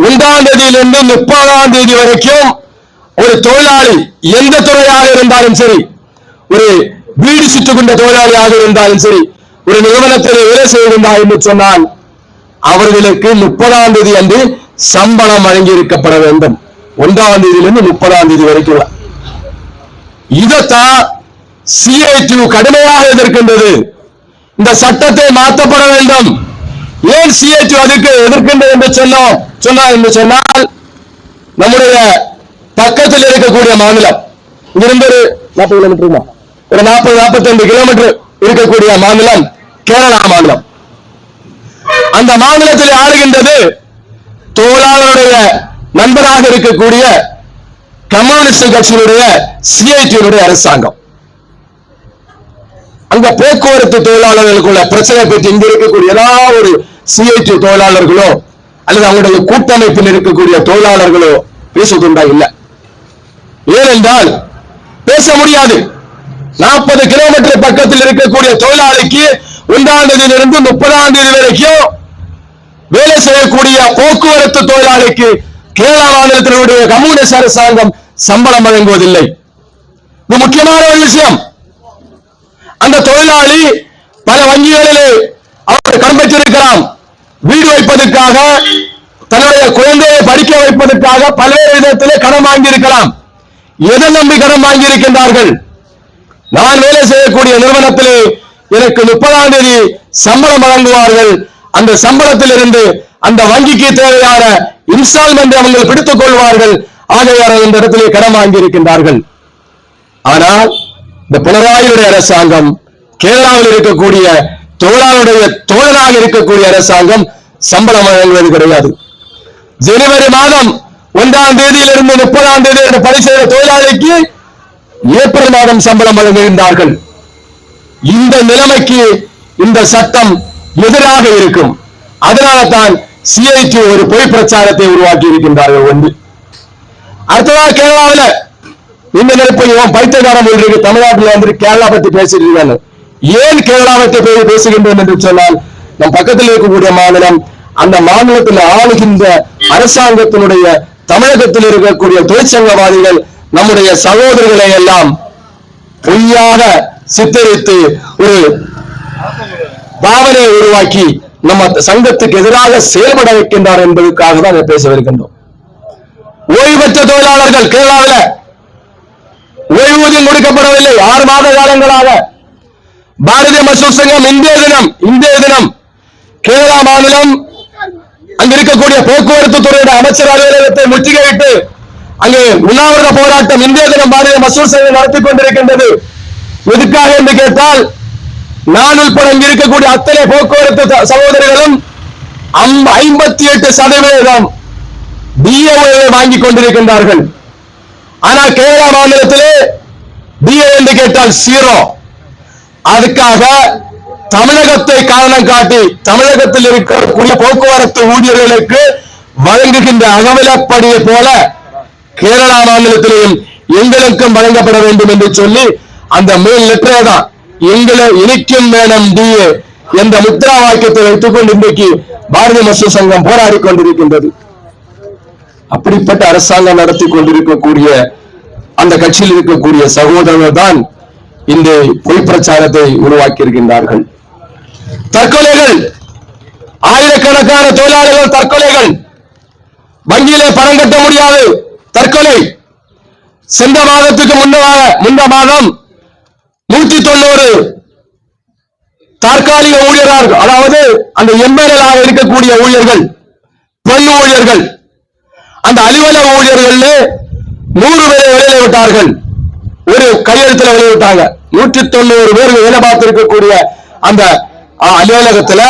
1ஆம் தேதியிலிருந்து 30ஆம் தேதி வரைக்கும் ஒரு தொழிலாளி எந்த துறையாக இருந்தாலும் சரி, ஒரு வீடு சுற்றுகின்ற தொழிலாளியாக இருந்தாலும் சரி, ஒரு நிறுவனத்தில் வேலை செய்திருந்தார் என்று சொன்னால் அவர்களுக்கு 30ஆம் தேதி அன்று சம்பளம் வழங்கி இருக்கப்பட வேண்டும். 1ஆம் தேதியிலிருந்து 30ஆம் தேதி வரைக்கும். இதைத்தான் CITU கடுமையாக எதிர்க்கின்றது. இந்த சட்டத்தை மாற்றப்பட வேண்டும். ஏன் CITU அதுக்கு எதிர்க்கின்றது என்று சொன்னால், நம்முடைய பக்கத்தில் இருக்கக்கூடிய மாநிலம், இங்கிருந்து ஒரு 40 கிலோமீட்டர், ஒரு 40-45 கிலோமீட்டர் இருக்கக்கூடிய மாநிலம் கேரளா மாநிலம். அந்த மாநிலத்தில் ஆளுகின்றது தொழிலாளருடைய நண்பராக இருக்கக்கூடிய கம்யூனிஸ்ட் கட்சியினுடைய CITU அரசாங்கம். அங்க போக்குவரத்து தொழிலாளர்களுக்குள்ள பிரச்சனை பற்றி இங்க இருக்கக்கூடிய ஏதாவது ஒரு CITU தொழிலாளர்களோ அல்லது அவங்களுடைய கூட்டமைப்பில் இருக்கக்கூடிய தொழிலாளர்களோ பேசுவதுண்டா? இல்லை. ஏனென்றால் பேச முடியாது. 40 கிலோமீட்டர் பக்கத்தில் இருக்கக்கூடிய தொழிலாளிக்கு 1ஆம் தேதியிலிருந்து 30ஆம் தேதி வரைக்கும் வேலை செய்யக்கூடிய போக்குவரத்து தொழிலாளிக்கு கேரளா மாநிலத்தினுடைய கம்யூனிஸ்ட் அரசாங்கம் சம்பளம் வழங்குவதில்லை. இது முக்கியமான ஒரு விஷயம். அந்த தொழிலாளி பல வங்கிகளிலே அவர் கடன் பெற்றிருக்கலாம். வீடு வைப்பதற்காக, தன்னுடைய குழந்தையை படிக்க வைப்பதற்காக பல்வேறு விதத்திலே கடன் வாங்கியிருக்கலாம். எதை நம்பி கடன் வாங்கியிருக்கின்றார்கள்? நான் வேலை செய்யக்கூடிய நிறுவனத்திலே எனக்கு 30ஆம் தேதி சம்பளம் வழங்குவார்கள். அந்த சம்பளத்தில் இருந்து அந்த வங்கிக்கு தேவையான இன்ஸ்டால்மெண்ட் அவர்கள் பிடித்துக் கொள்வார்கள். ஆகையால் இந்த இடத்திலே கடன் வாங்கி இருக்கின்றார்கள். ஆனால் இந்த பினராயியுடைய அரசாங்கம், கேரளாவில் இருக்கக்கூடிய தொழிலாளருடைய தோழராக இருக்கக்கூடிய அரசாங்கம் சம்பளம் வழங்குவது கிடையாது. ஜனவரி மாதம் 1ஆம் தேதியிலிருந்து 30ஆம் தேதி பணி செய்த தொழிலாளிக்கு ஏப்ரல் மாதம் சம்பளம் வழங்குகின்றார்கள். இந்த நிலைமைக்கு இந்த சட்டம் எதிராக இருக்கும். அதனால தான் CITU ஒரு பொய் பிரச்சாரத்தை உருவாக்கி இருக்கின்றார்கள். ஒன்று. அடுத்ததாக கேரளாவில் இந்த நெருப்பு பைத்தியகாரம் இருக்கு. தமிழ்நாட்டில் வந்து கேரளா பத்தி பேசியிருக்காங்க. ஏன் கேரளா பற்றி பேசுகின்றோம் என்று சொன்னால், நம் பக்கத்தில் இருக்கக்கூடிய மாநிலம், அந்த மாநிலத்தில் ஆளுகின்ற அரசாங்கத்தினுடைய தமிழகத்தில் இருக்கக்கூடிய தொழிற்சங்கவாதிகள் நம்முடைய சகோதரர்களை எல்லாம் பொய்யாக சித்தரித்து ஒரு பாவனை உருவாக்கி நம்ம சங்கத்துக்கு எதிராக செயல்பட வைக்கின்றார் என்பதற்காக தான் அதை பேசவிருக்கின்றோம். ஓய்வு பெற்ற தொழிலாளர்கள் கேரளாவில் ஓய்வூதியம் கொடுக்கப்படவில்லை 6 மாத காலங்களாக. பாரதிய மசூர் சங்கம் இந்திய தினம் கேரளா மாநிலம் அங்க இருக்கக்கூடிய போக்குவரத்து துறையுடைய அமைச்சர் அலுவலகத்தை முற்றுகையிட்டு அங்கே உண்ணாவிரத போராட்டம் இந்திய தினம் பாரதிய மசூர் சங்கம் நடத்தி கொண்டிருக்கின்றது. எதுக்காக என்று கேட்டால், நான் உட்பட இங்கு இருக்கக்கூடிய அத்தனை போக்குவரத்து சகோதரர்களும் 58% DA வாங்கி கொண்டிருக்கின்றார்கள். ஆனால் கேரளா மாநிலத்திலே DA என்று கேட்டால் 0. அதுக்காக தமிழகத்தை காரணம் காட்டி தமிழகத்தில் இருக்கக்கூடிய போக்குவரத்து ஊழியர்களுக்கு வழங்குகின்ற அகவிலப்படியை போல கேரளா மாநிலத்திலேயும் எங்களுக்கும் வழங்கப்பட வேண்டும் என்று சொல்லி அந்த மேல் லெட்டரே தான் எங்களை இனிக்கும் வேணும் DA, என்ற முத்ரா வாக்கியத்தை வைத்துக் கொண்டு இன்றைக்கு பாரதிய மசூர் சங்கம் போராடி கொண்டிருக்கின்றது. அப்படிப்பட்ட அரசாங்கம் நடத்தி கொண்டிருக்கக்கூடிய அந்த கட்சியில் இருக்கக்கூடிய சகோதரர்கள் தான் இந்த பொய் பிரச்சாரத்தை உருவாக்கி இருக்கின்றார்கள். தற்கொலைகள், ஆயிரக்கணக்கான தொழிலாளர்கள் தற்கொலைகள், வங்கியிலே பணம் கட்ட முடியாது தற்கொலை. சென்ற மாதத்துக்கு முந்த மாதம் 190 தற்காலிக ஊழியர்கள், அதாவது அந்த எம்எல்ஏ இருக்கக்கூடிய ஊழியர்கள், பெண் ஊழியர்கள், அந்த அலுவலக ஊழியர்கள் 100 பேரை வெளியில விட்டார்கள். ஒரு கையெழுத்துல வெளியிட்டாங்க. 190 பேர் வேலை பார்த்திருக்கக்கூடிய அந்த அலுவலகத்துல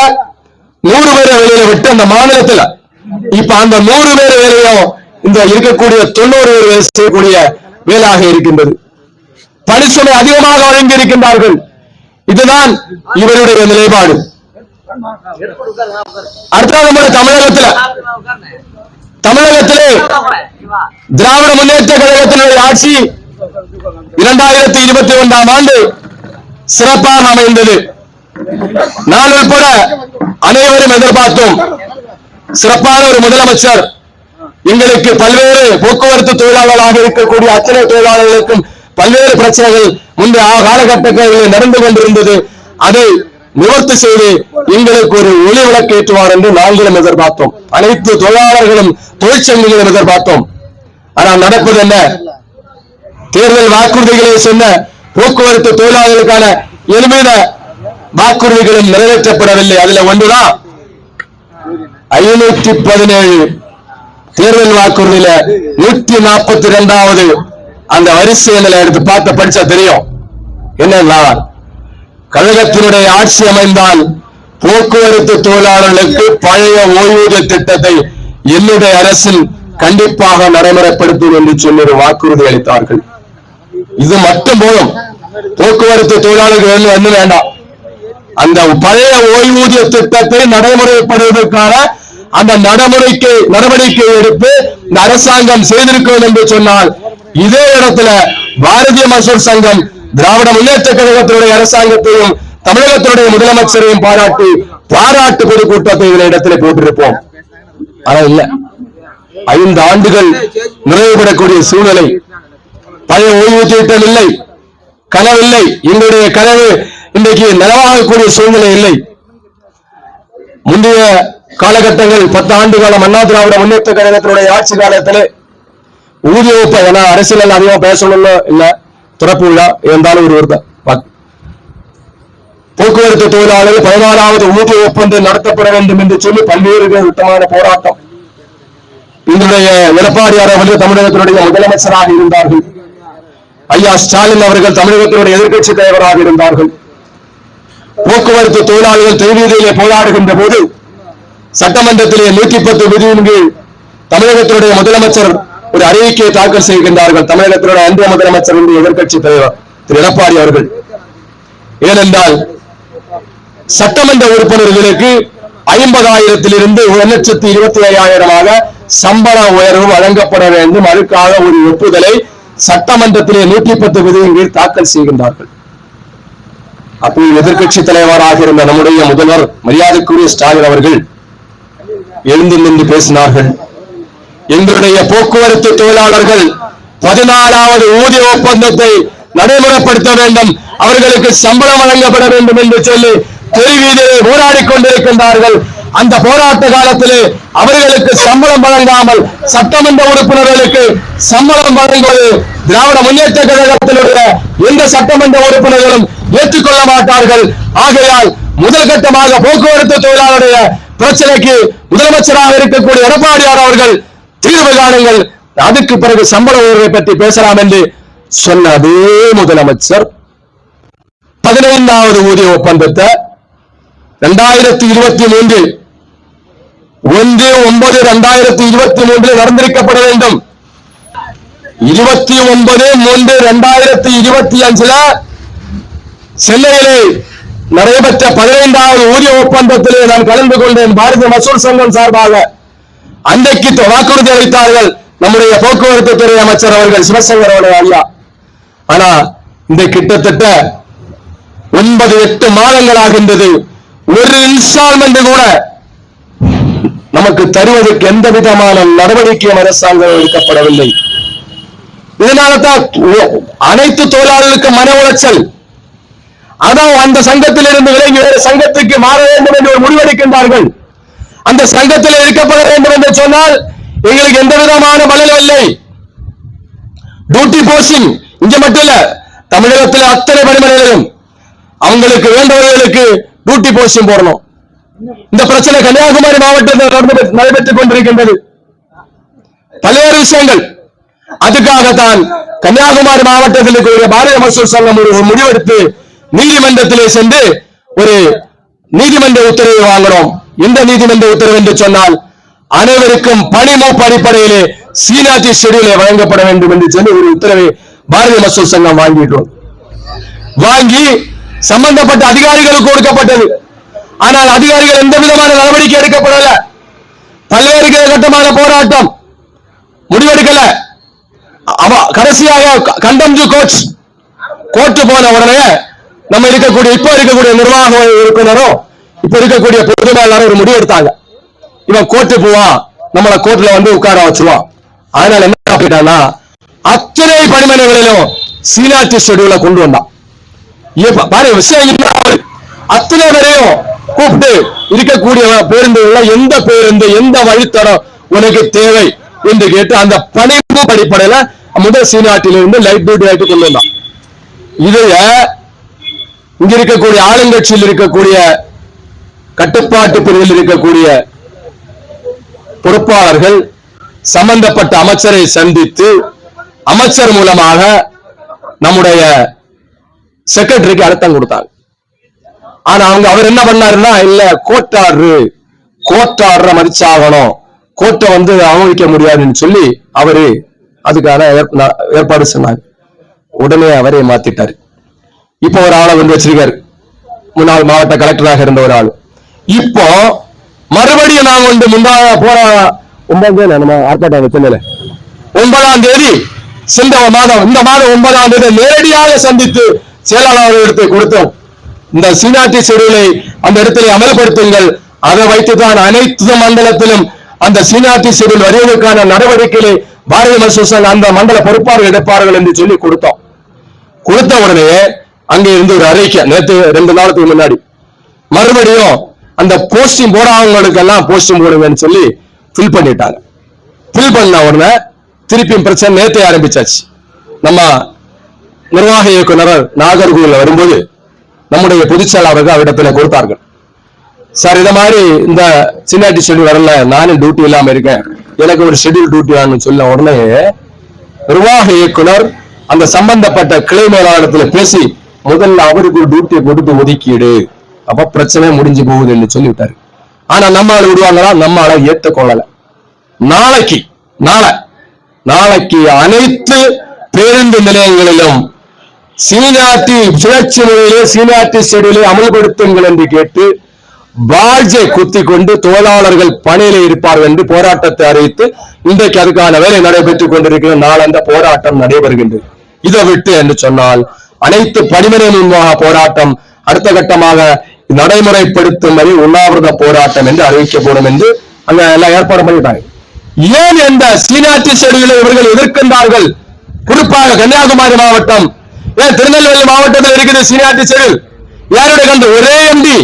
100 பேரை வெளியில விட்டு அந்த மாநிலத்துல இப்ப அந்த 100 பேர் வேலையும் இந்த இருக்கக்கூடிய 90 பேர் வேலை செய்யக்கூடிய வேலையாக இருக்கின்றது. பணிச்சுமை அதிகமாக வழங்கி இருக்கின்றார்கள். இதுதான் இவருடைய நிலைப்பாடு. அடுத்தது நம்ம தமிழகத்திலே திராவிட முன்னேற்ற கழகத்தினுடைய ஆட்சி 2021ஆம் ஆண்டு சிறப்பாக அமைந்தது. நான் உட்பட அனைவரும் எதிர்பார்த்தோம். சிறப்பான ஒரு முதலமைச்சர் எங்களுக்கு பல்வேறு போக்குவரத்து தொழிலாளர்களாக இருக்கக்கூடிய அத்தனை தொழிலாளர்களுக்கும் பல்வேறு பிரச்சனைகள் முந்தைய காலகட்டங்களில் நடந்து கொண்டிருந்தது. அதை நிவர்த்தி செய்து எங்களுக்கு ஒரு ஒளி விளக்கு ஏற்றுவார் என்று நாங்களும் எதிர்பார்த்தோம். அனைத்து தொழிலாளர்களும் தொழிற்சங்கங்களும் எதிர்பார்த்தோம். ஆனால் நடப்பது என்ன? தேர்தல் வாக்குறுதிகளை சொன்ன போக்குவரத்து தொழிலாளர்களுக்கான 70 வாக்குறுதிகளும் நிறைவேற்றப்படவில்லை. அதுல ஒன்றுதான் 517 தேர்தல் வாக்குறுதியில 142வது அந்த வரிசையில எடுத்து பார்த்த படிச்சா தெரியும். என்னன்னா, கழகத்தினுடைய ஆட்சி அமைந்தால் போக்குவரத்து தொழிலாளர்களுக்கு பழைய ஓய்வூதிய திட்டத்தை என்னுடைய அரசில் கண்டிப்பாக நடைமுறைப்படுத்தும் என்று சொல்லி ஒரு வாக்குறுதி அளித்தார்கள். இது மட்டும் போதும். போக்குவரத்து தொழிலாளர்கள் என்ன வேண்டாம். அந்த பழைய ஓய்வூதிய திட்டத்தை நடைமுறைப்படுவதற்கான அந்த நடவடிக்கை எடுத்து இந்த அரசாங்கம் செய்திருக்கும் என்று சொன்னால், இதே இடத்துல பாரதிய மசூர் சங்கம் திராவிட முன்னேற்ற கழகத்தினுடைய அரசாங்கத்தையும் தமிழகத்தினுடைய முதலமைச்சரையும் பாராட்டு பொதுக்கூட்டத்தை இந்த இடத்துல போட்டிருப்போம். ஆனா இல்ல, 5 ஆண்டுகள் நிறைவுபடக்கூடிய சூழ்நிலை. பழைய ஓய்வூதிய திட்டம் இல்லை, கனவில்லை. எங்களுடைய கனவு இன்றைக்கு நனவாகக்கூடிய சூழ்நிலை இல்லை. முந்தைய காலகட்டங்கள் 10 ஆண்டு காலம் அண்ணா திராவிட முன்னேற்ற கழகத்தினுடைய ஆட்சி காலத்தில் ஊதிய ஒப்பந்தம், அரசியல் அதிகமா பேசணும்னு இல்ல, திறப்பு விழா இருந்தாலும் ஒரு போக்குவரத்து தொழிலாளர்கள் 14வது ஊதிய ஒப்பந்தம் நடத்தப்பட வேண்டும் என்று சொல்லி பல்வேறு விதமான போராட்டம். இன்றைய எடப்பாடியார் அவர்கள் தமிழகத்தினுடைய முதலமைச்சராக இருந்தார்கள். ஐயா ஸ்டாலின் அவர்கள் தமிழகத்தினுடைய எதிர்க்கட்சி தலைவராக இருந்தார்கள். போக்குவரத்து தொழிலாளர்கள் தெருவீதியிலே போராடுகின்ற போது சட்டமன்றத்திலே 110 விதியின் கீழ் தமிழகத்தினுடைய முதலமைச்சர் ஒரு அறிவிக்கையை தாக்கல் செய்கின்றார்கள். தமிழகத்தினுடைய அன்றைய முதலமைச்சர் எதிர்க்கட்சி தலைவர் திரு எடப்பாடி அவர்கள். ஏனென்றால் சட்டமன்ற உறுப்பினர்களுக்கு 50,000 1,25,000 சம்பள உயர்வு வழங்கப்பட வேண்டும். அதுக்காக ஒரு ஒப்புதலை சட்டமன்றத்திலே 110 விதியின் கீழ் தாக்கல் செய்கின்றார்கள். அப்போது எதிர்க்கட்சி தலைவராக இருந்த நம்முடைய முதல்வர் மரியாதைக்குரிய ஸ்டாலின் அவர்கள் எழுந்து நின்று பேசினார்கள். எங்களுடைய போக்குவரத்து தொழிலாளர்கள் 14வது ஊதிய ஒப்பந்தத்தை நடைமுறைப்படுத்த வேண்டும், அவர்களுக்கு சம்பளம் வழங்கப்பட வேண்டும் என்று சொல்லி தெருவீதியை போராடி கொண்டிருக்கின்றார்கள். அந்த போராட்ட காலத்திலே அவர்களுக்கு சம்பளம் வழங்காமல் சட்டமன்ற உறுப்பினர்களுக்கு சம்பளம் வழங்குவது திராவிட முன்னேற்ற கழகத்தினுடைய எந்த சட்டமன்ற உறுப்பினர்களும் ஏற்றுக்கொள்ள மாட்டார்கள். ஆகையால் முதல் கட்டமாக போக்குவரத்து தொழிலாளருடைய பிரச்சனைக்கு முதலமைச்சராக இருக்கக்கூடிய எடப்பாடியார் அவர்கள் தீர்வு காணுங்கள், அதுக்கு பிறகு சம்பள உயர்வை பற்றி பேசலாம் என்று சொன்ன அதே முதலமைச்சர் 15வது ஊதிய ஒப்பந்தத்தை 2023 1/9/2023 நடந்திருக்கப்பட வேண்டும். 29/3/2025 சென்னையிலே நடைபெற்ற 15வது ஊதிய ஒப்பந்தத்திலே நான் கலந்து கொண்டேன் பாரதிய மசூர் சங்கம் சார்பாக. அன்றைக்கு வாக்குறுதி அளித்தார்கள் நம்முடைய போக்குவரத்து துறை அமைச்சர் அவர்கள் சிவசங்கர் அவர்கள் ஐயா. ஆனா இந்த கிட்டத்தட்ட 9-8 மாதங்களாகின்றது. ஒரு இன்ஸ்டால்மெண்ட் கூட நமக்கு தருவதற்கு எந்த விதமான நடவடிக்கையும் அரசாங்கம் எடுக்கப்படவில்லை. இதனால்தான் அனைத்து தொழிலாளர்களுக்கு மன உளைச்சல். அதான் அந்த சங்கத்தில் இருந்து விலகி வேறு சங்கத்துக்கு மாற வேண்டும் என்று ஒரு முடிவெடுக்கின்றார்கள். அந்த சங்கத்தில் இருக்கப்பட வேண்டும் என்று சொன்னால் எங்களுக்கு எந்த விதமான பலனும் இல்லை. டியூட்டி போஸ்டிங் இங்க மட்டும் இல்ல, தமிழகத்தில் அத்தனை பணிமனைகளிலும் அவங்களுக்கு வேண்டவர்களுக்கு டியூட்டி போஸ்டிங் போடணும். இந்த பிரச்சனை கன்னியாகுமரி மாவட்டத்தில் நடைபெற்றுக் கொண்டிருக்கின்றது. பல்வேறு விஷயங்கள். அதுக்காகத்தான் கன்னியாகுமரி மாவட்டத்தில் இருக்கிற பாரதிய மசூர் சங்கம் ஒரு முடிவெடுத்து நீதிமன்றத்திலே சென்று ஒரு நீதிமன்ற உத்தரவை வாங்குறோம். இந்த நீதிமன்ற உத்தரவு என்று சொன்னால் அனைவருக்கும் பணி மூப்பு அடிப்படையிலே சீனாட்டி ஷெட்யூலை வழங்கப்பட வேண்டும் என்று சொல்லி ஒரு உத்தரவை பாரதிய மசூர் சங்கம் வாங்கி சம்பந்தப்பட்ட அதிகாரிகளுக்கு கொடுக்கப்பட்டது. ஆனால் அதிகாரிகள் எந்த விதமான நடவடிக்கை எடுக்கப்படல. பல்வேறு கட்டமான போராட்டம் முடிவெடுக்கல. கடைசியாக கண்டம் கோர்ட்டு போன உடனே நம்ம இப்ப இருக்கக்கூடிய நிர்வாக உறுப்பினரும் இப்ப இருக்கக்கூடிய பொதுமேலாளரும் ஒரு முடிவு எடுத்தாங்க. இவன் கோர்ட்டு போவான், நம்மள கோர்ட்ல வந்து உட்கார வச்சுருவான். அதனால என்ன கேட்டானா அத்தனை பணிமனைகளிலும் சீனாட்டி ஷெட்யூலை கொண்டு வந்தான். விஷயம் அத்தனை பேரையும் கூப்பிட்டு இருக்கக்கூடிய பேருந்துகள்ல எந்த பேருந்து எந்த வழித்தடம் உனக்கு தேவை என்று கேட்டு அந்த பணிப்பு அடிப்படையில முதல் சீனாட்டிலிருந்து லைட் டியூட்டி ஆகிட்டு கொண்டு வந்தான். இதைய இங்க இருக்கக்கூடிய ஆளுங்கட்சியில் இருக்கக்கூடிய கட்டுப்பாட்டு பிரிவில் இருக்கக்கூடிய பொறுப்பாளர்கள் சம்பந்தப்பட்ட அமைச்சரை சந்தித்து அமைச்சர் மூலமாக நம்முடைய செக்ரட்டரிக்கு அழுத்தம் கொடுத்தாங்க. ஆனா அவர் என்ன பண்ணாருன்னா, இல்ல கோர்ட் ஆர்டரை மதிச்சாகணும், கோர்ட்டை வந்து அவமதிக்க முடியாதுன்னு சொல்லி அவரு அதுக்கான ஏற்பாடு சொன்னார். உடனே அவரே மாத்திட்டாரு. இப்போ ஒரு ஆளை வந்து வச்சிருக்காரு, முன்னாள் மாவட்ட கலெக்டராக இருந்த ஒரு ஆள். இப்போ மறுபடியும் நாங்க வந்து போற 9ஆம் தேதி இந்த மாதம் 9ஆம் தேதி நேரடியாக சந்தித்து செயலாளர் எடுத்து கொடுத்தோம். இந்த சீனாட்டி ஷெட்யூலை அந்த இடத்துல அமல்படுத்துங்கள், அதை வைத்துதான் அனைத்து மண்டலத்திலும் அந்த சீனாட்டி ஷெட்யூல் வருவதற்கான நடவடிக்கைகளை பாரதிய மசூர் சங்கம் அந்த மண்டல பொறுப்பாளர்கள் எடுப்பார்கள் என்று சொல்லி கொடுத்தோம். கொடுத்த உடனே அங்கே இருந்து ஒரு அறிக்கை நேற்று 2 நாளுக்கு முன்னாடி மறுபடியும் அந்த போஸ்டிங் போடாதவங்களுக்கு எல்லாம் போஸ்டிங் போடுங்கன்னு சொல்லி ஃபில் பண்ணிட்டாங்க. ஃபில் பண்ண உடனே திருப்பியும் பிரச்சனை நேற்று ஆரம்பிச்சாச்சு. நம்ம நிர்வாக இயக்குனர் நாகர்கோவில் வரும்போது நம்முடைய பொதுச்செயலாளர்கள் அவரிடத்துல கொடுத்தார்கள். சார் இத மாதிரி இந்த சீனாட்டி ஷெட்யூல் வரல, நானும் டியூட்டி இல்லாம இருக்கேன், எனக்கு ஒரு ஷெட்யூல் டியூட்டி வேணும்னு சொல்ல உடனே நிர்வாக இயக்குனர் அந்த சம்பந்தப்பட்ட கிளை மேலாளத்துல பேசி முதல்ல அவருக்கு ஒரு டியூட்டியை கொடுத்து ஒதுக்கீடு, அப்ப பிரச்சனை முடிஞ்சு போகுதுன்னு சொல்லிவிட்டாரு. ஆனா நம்மளால விடுவாங்களா? நம்மளால ஏற்றுக்கொள்ளல. நாளைக்கு அனைத்து பேருந்து நிலையங்களிலும் சீனாட்டி சுழற்சி முறையிலே சீனாட்டி ஷெட்யூலை அமல்படுத்துங்கள் என்று கேட்டு பாட்ஜை குத்தி கொண்டு தொழிலாளர்கள் பணியில இருப்பார்கள் என்று போராட்டத்தை அறிவித்து இன்றைக்கு அதுக்கான வேலை நடைபெற்றுக் கொண்டிருக்கிற நாள் அந்த போராட்டம் நடைபெறுகின்றது. இதை விட்டு என்று சொன்னால் அனைத்து பணிமனை முன்பாக போராட்டம் அடுத்த கட்டமாக நடைமுறைப்படுத்தும் வரை உண்ணாவிரத போராட்டம் என்று அறிவிக்கப்படும் என்று அங்க எல்லாம் ஏற்பாடு பண்ணிட்டாங்க. ஏன் இந்த சீனாட்டி ஷெட்யூலை இவர்கள் எதிர்க்கின்றார்கள்? குறிப்பாக கன்னியாகுமரி மாவட்டம், ஏன் திருநெல்வேலி மாவட்டத்தில் இருக்கிற சீனாட்டி ஷெட்யூல் யாருடைய கண்டு? ஒரே எம்டி,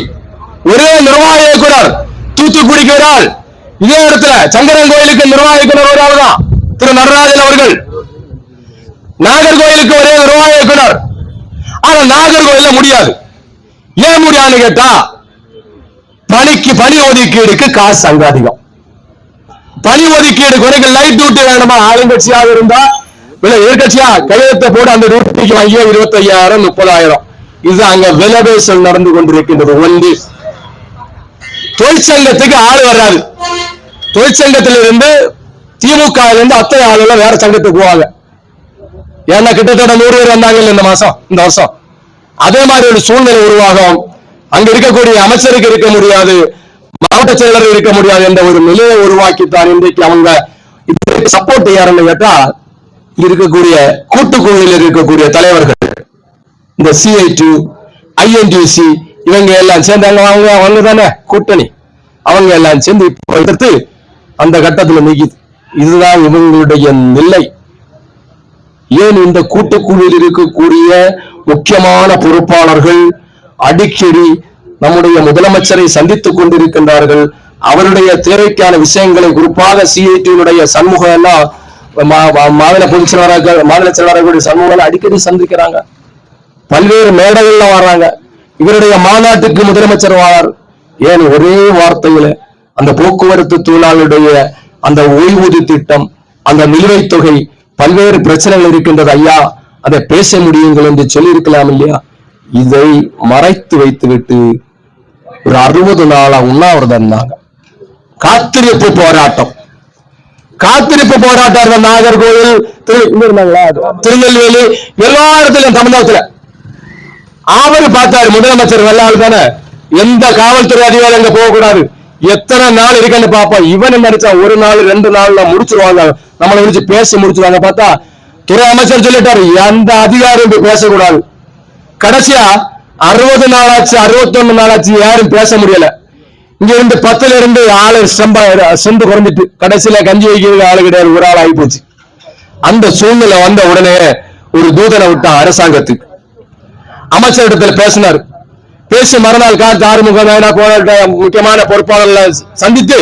ஒரே நிர்வாக இயக்குனர், தூத்துக்குடிக்கு ஒரு ஆள், இதே இடத்துல சங்கரன் கோயிலுக்கு நிர்வாக இயக்குனர் ஒரு ஆள் தான் திரு நடராஜன் அவர்கள், நாகர்கோயிலுக்கு ஒரே நிர்வாக இயக்குனர். ஆனா நாகர்கோயில முடியாது. ஏன் முடியாதுன்னு கேட்டா பணி ஒதுக்கீடுக்கு காசு அங்க அதிகம். பணி ஒதுக்கீடு குறைக்க லைட் டியூட்டி வேணுமா? ஆளுங்கட்சியாக இருந்தா எதிர்கட்சியா கையெழுத்தை போட்டு அந்த டியூட்டிக்கு வாங்கிய 25,000 30,000 இது அங்க விலபேசல் நடந்து கொண்டிருக்கின்றது. ஒன்று தொழிற்சங்கத்துக்கு ஆள் வராது. தொழிற்சங்கத்திலிருந்து திமுக அத்தனை ஆளுநர் வேற சங்கத்துக்கு போவாங்க. ஏன்னா கிட்டத்தட்ட 100 பேர் வந்தாங்க இந்த வருஷம். அதே மாதிரி ஒரு சூழ்நிலை உருவாகும். அங்க இருக்கக்கூடிய அமைச்சருக்கு இருக்க முடியாது, மாவட்ட செயலர் இருக்க முடியாது என்ற ஒரு நிலையை உருவாக்கித்தான் இன்றைக்கு அவங்க சப்போர்ட் யாருன்னு கேட்டா இருக்கக்கூடிய கூட்டுக்குழுவில் இருக்கக்கூடிய தலைவர்கள், இந்த CI2, INTC இவங்க எல்லாம் சேர்ந்து அவங்க தானே கூட்டணி, அவங்க எல்லாம் சேர்ந்து இப்போ எதிர்த்து அந்த கட்டத்தில் நீக்கிது. இதுதான் இவங்களுடைய நிலை. ஏன் இந்த கூட்டுக்குழுவில் இருக்கக்கூடிய முக்கியமான பொறுப்பாளர்கள் அடிக்கடி நம்முடைய முதலமைச்சரை சந்தித்துக் கொண்டிருக்கின்றார்கள். அவருடைய தேவைக்கான விஷயங்களை குறிப்பாக சிஐடியினுடைய சண்முகம் எல்லாம் மாநில பொதுச் செயலாளர்கள் மாநில செயலாளர்களுடைய சண்முகம் அடிக்கடி சந்திக்கிறாங்க, பல்வேறு மேடைகள்ல வர்றாங்க. இவருடைய மாநாட்டுக்கு முதலமைச்சர் வாரார். ஏன் ஒரே வார்த்தையில அந்த போக்குவரத்து தொழிலாளருடைய அந்த ஓய்வூதிய திட்டம், அந்த நிலுவைத் தொகை, பல்வேறு பிரச்சனைகள் இருக்கின்றது ஐயா, அதை பேச முடியுங்கள் என்று சொல்லியிருக்கலாம் இல்லையா? இதை மறைத்து வைத்துவிட்டு ஒரு 60 நாளா உண்ணாவிரதம் இருந்தாங்க. காத்திருப்பு போராட்டம் நாகர்கோவில், திருநெல்வேலி, எல்லா இடத்துலயும் தமிழகத்துல அவரு பார்த்தாரு. முதலமைச்சர் வெள்ளாள் தானே, எந்த காவல்துறை அதிகாரி அங்க போக கூடாது, எத்தனை நாள் இருக்குன்னு பாப்போம். இவன் நினைச்சா 1 நாள் 2 நாள்ல முடிச்சிருவாங்க, நம்மளை முடிச்சு பேசி முடிச்சிருவாங்க. பார்த்தா துறை அமைச்சர் சொல்லிட்டாரு எந்த அதிகாரியும் பேசக்கூடாது. கடைசியா 60 நாளாச்சு 61 நாளாச்சு யாரும் பேச முடியல. இங்க இருந்து 10ல இருந்து ஆளு சென்று குறைஞ்சிட்டு கடைசியில கஞ்சி வைக்கிறது ஆளு கிடையாது, ஒரு ஆள் ஆகி போச்சு. அந்த சூழ்நிலை வந்த உடனே ஒரு தூதனை விட்டான் அரசாங்கத்துக்கு. அமைச்சரிடத்துல பேசினார். பேசி மறுநாள் காலத்து ஆறுமுகம் முக்கியமான பொறுப்பாளர்களை சந்தித்து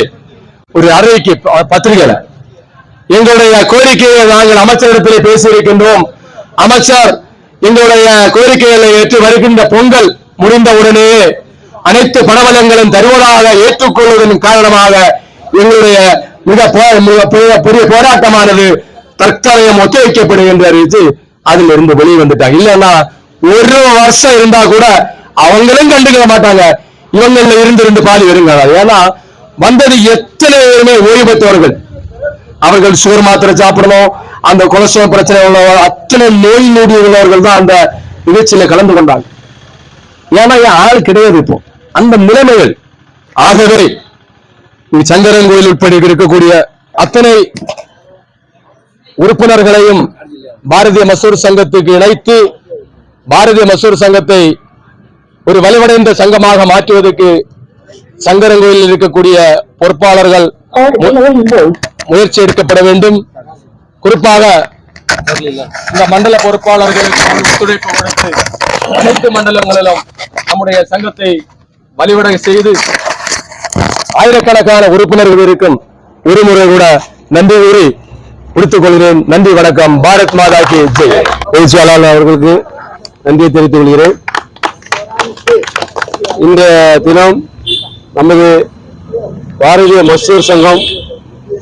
ஒரு அறிவிக்கை பத்திரிகையில எங்களுடைய கோரிக்கையை நாங்கள் அமைச்சரிடத்திலே பேசியிருக்கின்றோம். அமைச்சர் எங்களுடைய கோரிக்கைகளை ஏற்று வருகின்ற பொங்கல் முடிந்த உடனே அனைத்து பணவளங்களும் தருவதாக ஏற்றுக்கொள்வதன் காரணமாக எங்களுடைய பெரிய போராட்டமானது தற்காலிகம் ஒத்திவைக்கப்படும் என்று அறிவித்து அதில் இருந்து வெளியே வந்துட்டாங்க. இல்லைன்னா 1 வருஷம் இருந்தா கூட அவங்களும் கண்டுக்க மாட்டாங்க. இவங்கள இருந்து பாதி வருங்க. ஏன்னா வந்தது எத்தனை பேருமே ஓய்வு பெற்றவர்கள், அவர்கள் சுகர் மாத்திரை சாப்பிடணும், அந்த கொலஸ்ட்ரால் பிரச்சனை உள்ளவர்கள், அத்தனை நோய் நொடி உள்ளவர்கள் தான் அந்த நிகழ்ச்சியில கலந்து கொண்டாங்க. ஏன்னா ஆள் கிடையாது இப்போ அந்த நிலைமைகள். ஆகவே சங்கரன் கோயில் உட்பட இருக்கக்கூடிய அத்தனை உறுப்பினர்களையும் பாரதிய மசூர் சங்கத்துக்கு இணைத்து பாரதிய மசூர் சங்கத்தை ஒரு வலுவடைந்த சங்கமாக மாற்றுவதற்கு சங்கரங்கோயிலில் இருக்கக்கூடிய பொறுப்பாளர்கள் முயற்சி எடுக்கப்பட வேண்டும். குறிப்பாக இந்த மண்டல பொறுப்பாளர்கள் ஒத்துழைப்பு கொடுத்து அனைத்து மண்டலங்களிலும் நம்முடைய சங்கத்தை வலுவடை செய்து ஆயிரக்கணக்கான உறுப்பினர்கள் இருக்கும் ஒரு முறை கூட நன்றி கூறி முடித்துக் கொள்கிறேன். நன்றி, வணக்கம். பாரத் மாதா கி ஜெய். பேச்சாளர் அவர்களுக்கு நன்றியை தெரிவித்துக் கொள்கிறேன். இந்த தினம் நமது பாரதிய மசூர் சங்கம்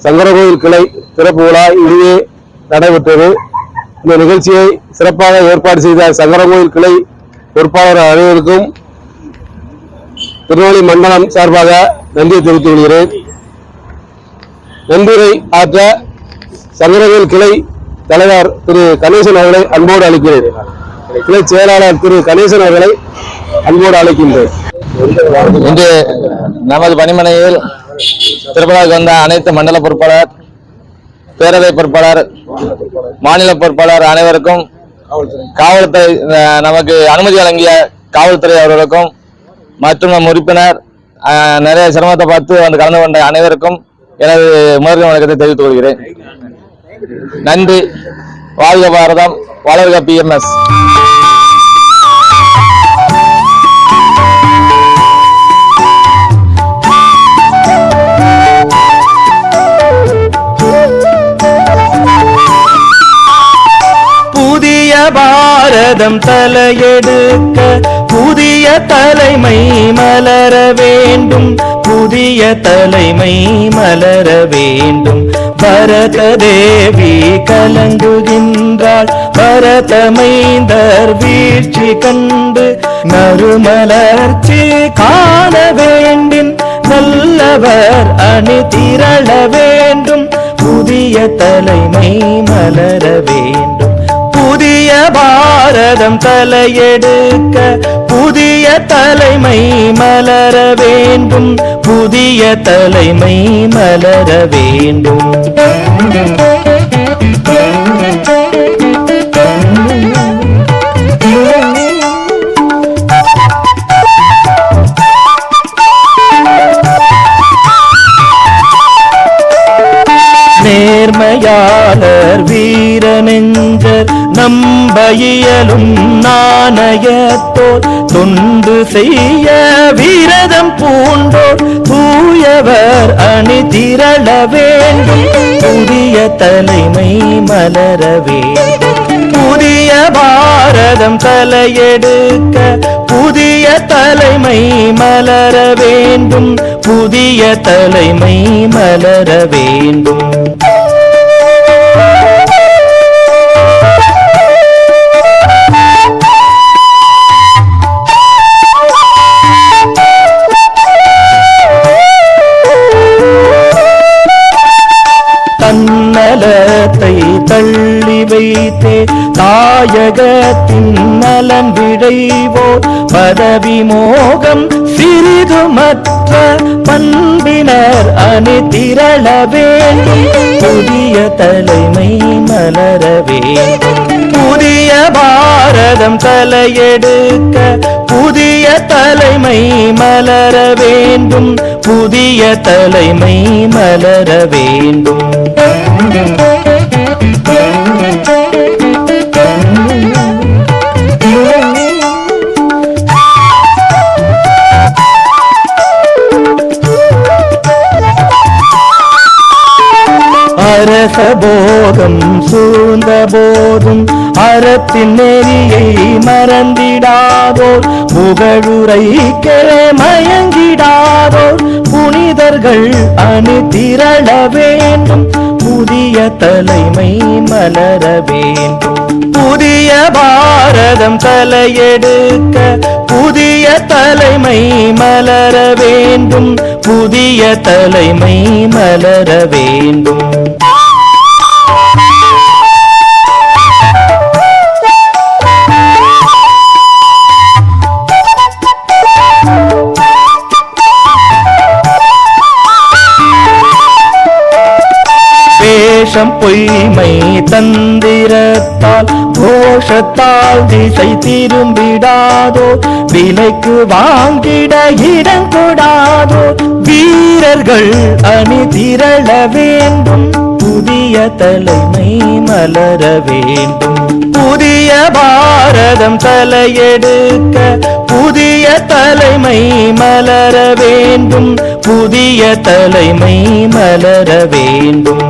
சங்கரகோயில் கிளை திறப்பு விழா இங்கே நடைபெற்றது. இந்த நிகழ்ச்சியை சிறப்பாக ஏற்பாடு செய்த சங்கரகோயில் கிளை பொறுப்பாளர் அனைவருக்கும் திருநெல்வேலி மண்டலம் சார்பாக நன்றியை தெரிவித்துக் கொள்கிறேன். நன்றியை ஆற்ற சங்கரகோயில் கிளை தலைவர் திரு கணேசன் அவர்களை அன்போடு அழைக்கிறேன். கிளை செயலாளர் திரு கணேசன் அவர்களை அன்போடு அழைக்கின்றேன். இன்று நமது பணிமனையில் திருப்பதிக்கு வந்த அனைத்து மண்டல பொறுப்பாளர், பேரவை பொறுப்பாளர், மாநில பொறுப்பாளர் அனைவருக்கும், காவல்துறை நமக்கு அனுமதி வழங்கிய காவல்துறை அவர்களுக்கும் மற்றும் உறுப்பினர் நிறைய சிரமத்தை பார்த்து வந்து கலந்து கொண்ட அனைவருக்கும் எனது முதல் வணக்கத்தை தெரிவித்துக் கொள்கிறேன். நன்றி. வாழ்க பாரதம், வளர்க PMS. பாரதம் தலையெடுக்க புதிய தலைமை மலர வேண்டும், புதிய தலைமை மலர வேண்டும். பரத தேவி கலங்குகின்றாள், பரத மைந்தர் வீழ்ச்சி கண்டு நறுமலர்ச்சி காண வேண்டின் நல்லவர் அணி திரள வேண்டும், புதிய தலைமை மலர வேண்டும். புதிய பாரதம் தலையெடுக்க புதிய தலைமை மலர வேண்டும், புதிய தலைமை மலர வேண்டும். நெடுங்காலர் வீர நெஞ்சர் நம்ப இயலும் நாணயத்தோர் தொண்டு செய்ய விரதம் பூண்டோர் தூயவர் அணி திரள வேண்டும் புதிய தலைமை மலர வேண்டும் புதிய பாரதம் தலையெடுக்க புதிய தலைமை மலர வேண்டும் புதிய தலைமை மலர வேண்டும் தன்னலத்தை தள்ளி வைத்தே தாயகத்தின் நலன் விழைவோ பதவி மோகம் சிறிதுமற்ற பண்பினர் அணி திரள வேண்டும் புதிய தலைமை மலர வேண்டும் புதிய பாரதம் தலையெடுக்க புதிய தலைமை மலர வேண்டும் புதிய தலைமை மலர வேண்டும் அரச போகம் சூழ்ந்த போதும் அறத்தின் நெறியை மறந்திடாதோர் புகழுரைக்கே மயங்கிடாதோர் புனிதர்கள் அணி திரள வேண்டும் புதிய தலைமை மலர வேண்டும் புதிய பாரதம் தலையெடுக்க புதிய தலைமை மலர வேண்டும் புதிய தலைமை மலர வேண்டும் வேஷம் பொய்மை தந்திரத்தால் கோஷத்தால் திசை திரும்பிடாதோ விலைக்கு வாங்கிட இடம் கொடாதோ வீரர்கள் அணி திரள வேண்டும் புதிய தலைமை மலர வேண்டும் புதிய பாரதம் தலையெடுக்க புதிய தலைமை மலர வேண்டும் புதிய தலைமை மலர வேண்டும்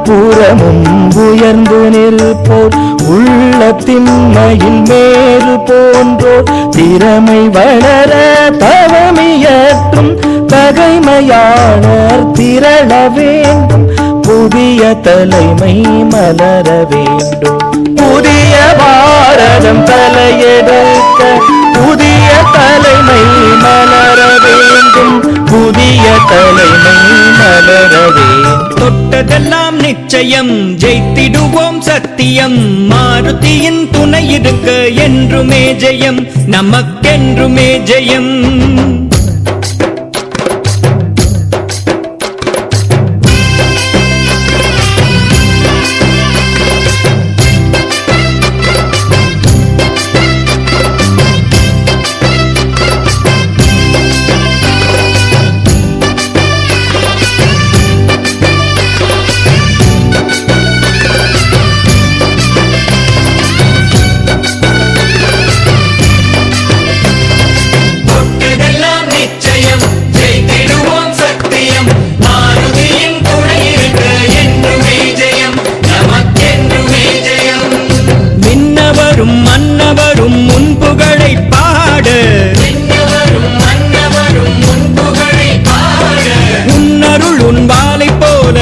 புறமும் உயர்ந்து நிற்போர் உள்ளத்தின்மையில் மேறு போன்றோர் திறமை வளர தவமியற்றும் தகைமையாளர் திரள வேண்டும் புதிய தலைமை மலர வேண்டும் புதிய பாரதம் தலையெடுக்க புதிய தலைமை மலர வேண்டும் புதிய தலைமை மலர வேண்டும் தொட்டதெல்லாம் நிச்சயம் ஜெயித்திடுவோம் சத்தியம் மாருதியின் துணை இருக்க என்றுமே ஜெயம் நமக்கென்றுமே ஜெயம்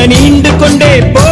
நீண்டு கொண்டே போ